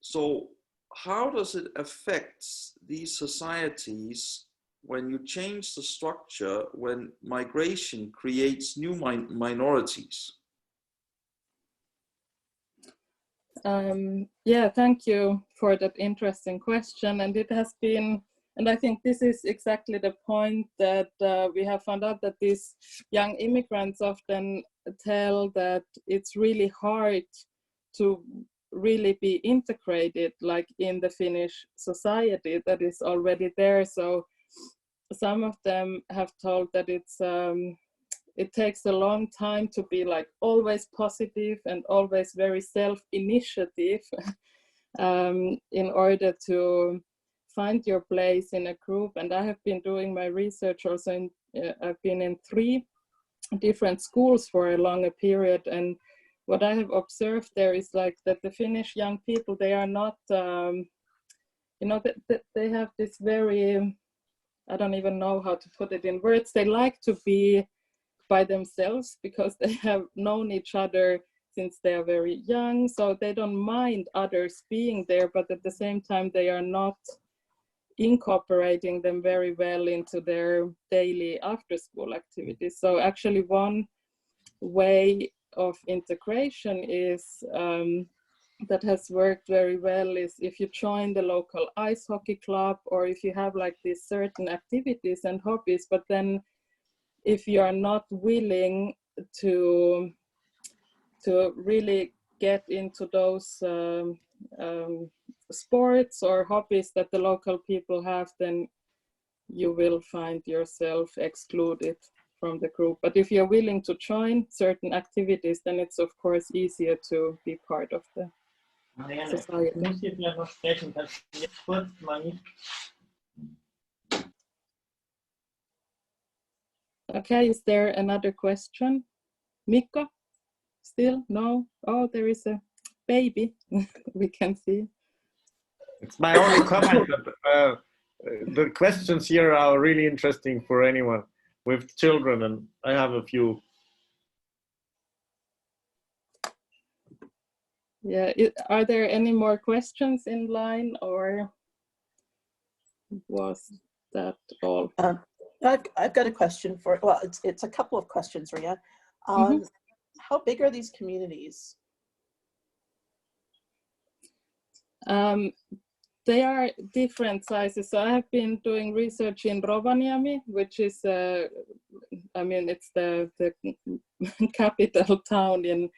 So how does it affect these societies when you change the structure, when migration creates new minorities? Yeah, thank you for that interesting question. And it has been, and I think this is exactly the point that we have found out, that these young immigrants often tell that it's really hard to really be integrated like in the Finnish society that is already there. So some of them have told that it takes a long time to be like always positive and always very self-initiative in order to find your place in a group. And I have been doing my research also I've been in 3 different schools for a longer period, and what I have observed there is like that the Finnish young people, they are not, you know, they have this very, I don't even know how to put it in words, they like to be by themselves because they have known each other since they are very young, so they don't mind others being there, but at the same time they are not incorporating them very well into their daily after school activities. So actually one way of integration is that has worked very well is if you join the local ice hockey club, or if you have like these certain activities and hobbies, but then if you are not willing to really get into those sports or hobbies that the local people have, then you will find yourself excluded from the group. But if you're willing to join certain activities, then it's of course easier to be part of the society. Okay, is there another question? Mikko? Still? No? Oh, there is a baby. We can see. It's my only comment that the questions here are really interesting for anyone with children, and I have a few. Yeah, are there any more questions in line, or was that all? I've got a question for, well, it's a couple of questions, Ria. How big are these communities? They are different sizes. So I have been doing research in Rovaniemi, which is, I mean, it's the capital town in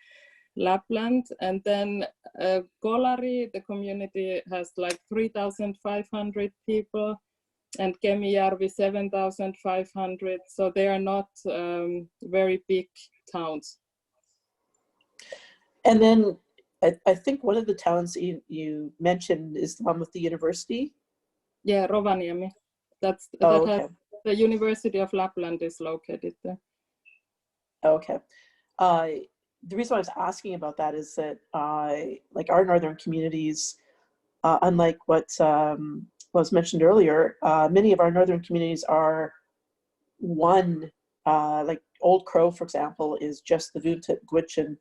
Lapland. And then Kolari, the community has like 3,500 people, and Kemijärvi 7,500. So they are not very big towns. And then I think one of the towns you mentioned is the one with the university. Yeah, Rovaniemi. That's okay. The University of Lapland is located there. Okay. The reason I was asking about that is that like our northern communities, unlike what was mentioned earlier, many of our northern communities are one, like Old Crow, for example, is just the Vuntut Gwich'in,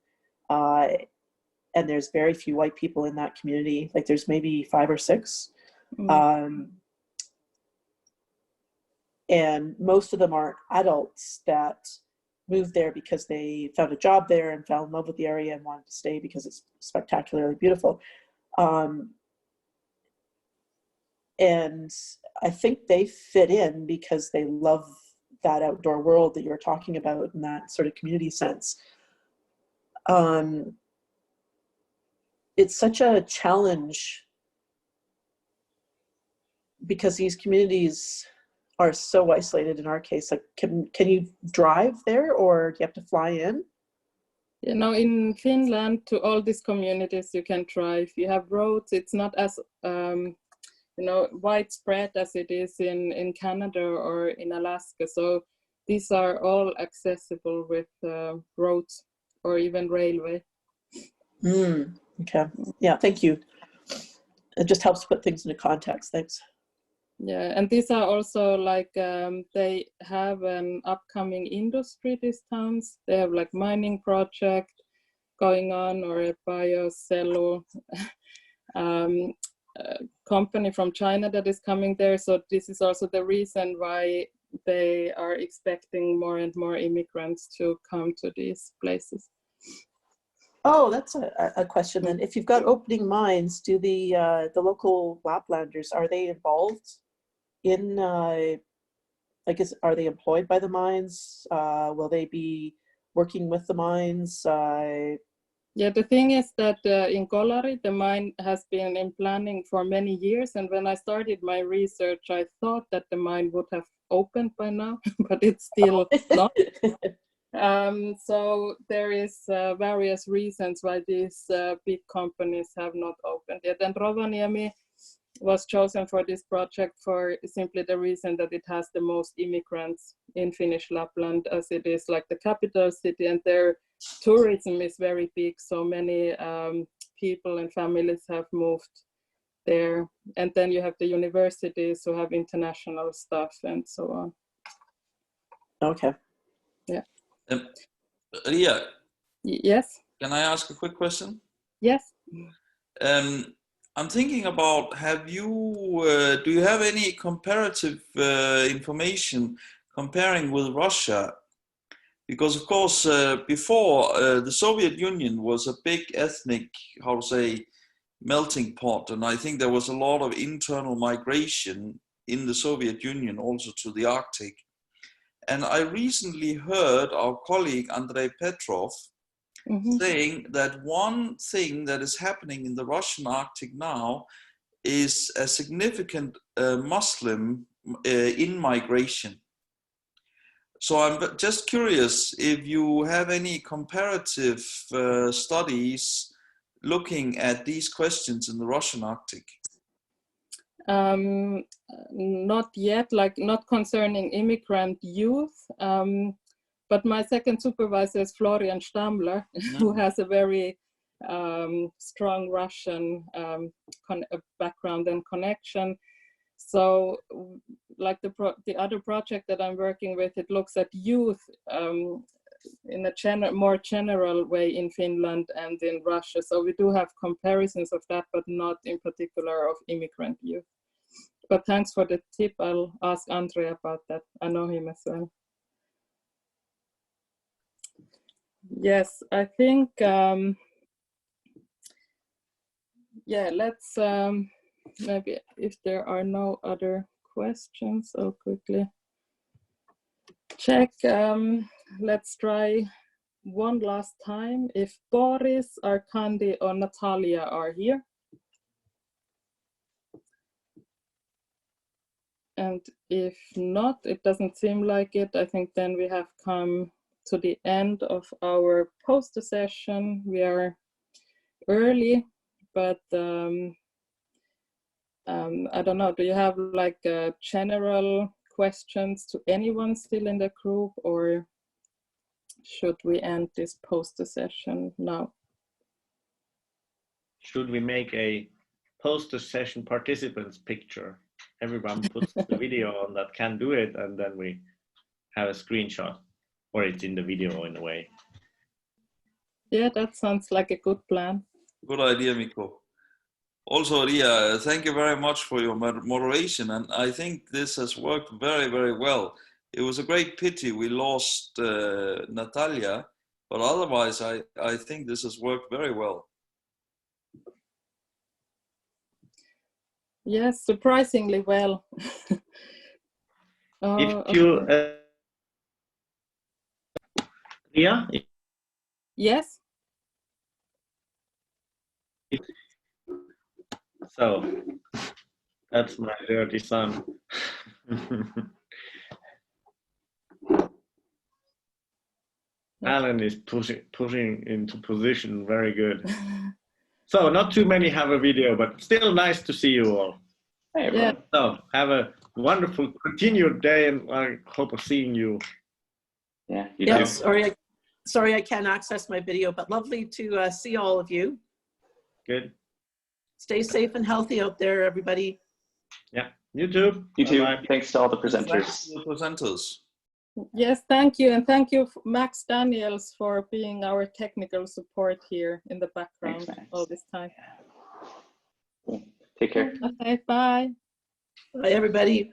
and there's very few white people in that community. Like there's maybe 5 or 6. And most of them are adults that moved there because they found a job there and fell in love with the area and wanted to stay because it's spectacularly beautiful. And I think they fit in because they love that outdoor world that you're talking about in that sort of community sense. It's such a challenge because these communities are so isolated in our case. Like, can you drive there, or do you have to fly in? You know, in Finland, to all these communities, you can drive. You have roads. It's not as you know, widespread as it is in Canada or in Alaska. So these are all accessible with roads. or even railway. Okay. Yeah, thank you. It just helps put things into context. Thanks. Yeah, and these are also like they have an upcoming industry, these towns. They have like mining project going on, or a biocello company from China that is coming there. So this is also the reason why they are expecting more and more immigrants to come to these places. Oh, that's a question then. If you've got opening mines, do the local Laplanders, are they involved in, I guess, are they employed by the mines? Will they be working with the mines? Yeah, the thing is that in Kolari, the mine has been in planning for many years. And when I started my research, I thought that the mine would have opened by now, but it's still not. So there is various reasons why these big companies have not opened yet. And Rovaniemi was chosen for this project for simply the reason that it has the most immigrants in Finnish Lapland, as it is like the capital city, and their tourism is very big. So many people and families have moved there. And then you have the universities who have international stuff and so on. Okay. Yeah. Ria, Yes. can I ask a quick question? Yes. I'm thinking about, do you have any comparative information comparing with Russia? Because of course, before the Soviet Union was a big ethnic, how to say, melting pot. And I think there was a lot of internal migration in the Soviet Union also to the Arctic. And I recently heard our colleague Andrei Petrov saying that one thing that is happening in the Russian Arctic now is a significant Muslim in migration. So I'm just curious if you have any comparative studies looking at these questions in the Russian Arctic. Not yet, like not concerning immigrant youth. But my second supervisor is Florian Stammler, who has a very strong Russian background and connection. So like the other project that I'm working with, it looks at youth in a more general way in Finland and in Russia. So we do have comparisons of that, but not in particular of immigrant youth. But thanks for the tip. I'll ask Andre about that. I know him as well. Yes, I think, yeah, let's maybe if there are no other questions, I'll quickly check. Let's try one last time if Boris, Arkandi, or Natalia are here. And if not, it doesn't seem like it. I think then we have come to the end of our poster session. We are early, but I don't know, do you have like general questions to anyone still in the group, or should we end this poster session now? Should we make a poster session participants picture? Everyone puts the video on that can do it, and then we have a screenshot, or it's in the video in a way. Yeah, that sounds like a good plan. Good idea, Mikko. Also, Ria, thank you very much for your moderation, and I think this has worked very, very well. It was a great pity we lost Natalia, but otherwise I think this has worked very well. Yes, surprisingly well. If you, Ria? Yes. So, that's my dirty son. Alan is pushing into position very good. So not too many have a video, but still nice to see you all. Hey, everyone. So have a wonderful continued day, and I hope of seeing you. Yeah, you Yes, or Sorry I can't access my video, but lovely to see all of you. Good. Stay safe and healthy out there, everybody. Yeah. You too. You too. Bye-bye. Thanks to all the Thanks presenters. to the presenters. Yes, thank you. And thank you, Max Daniels, for being our technical support here in the background Thanks, Max. all this time. Cool. Take care. Okay, bye. Bye, everybody.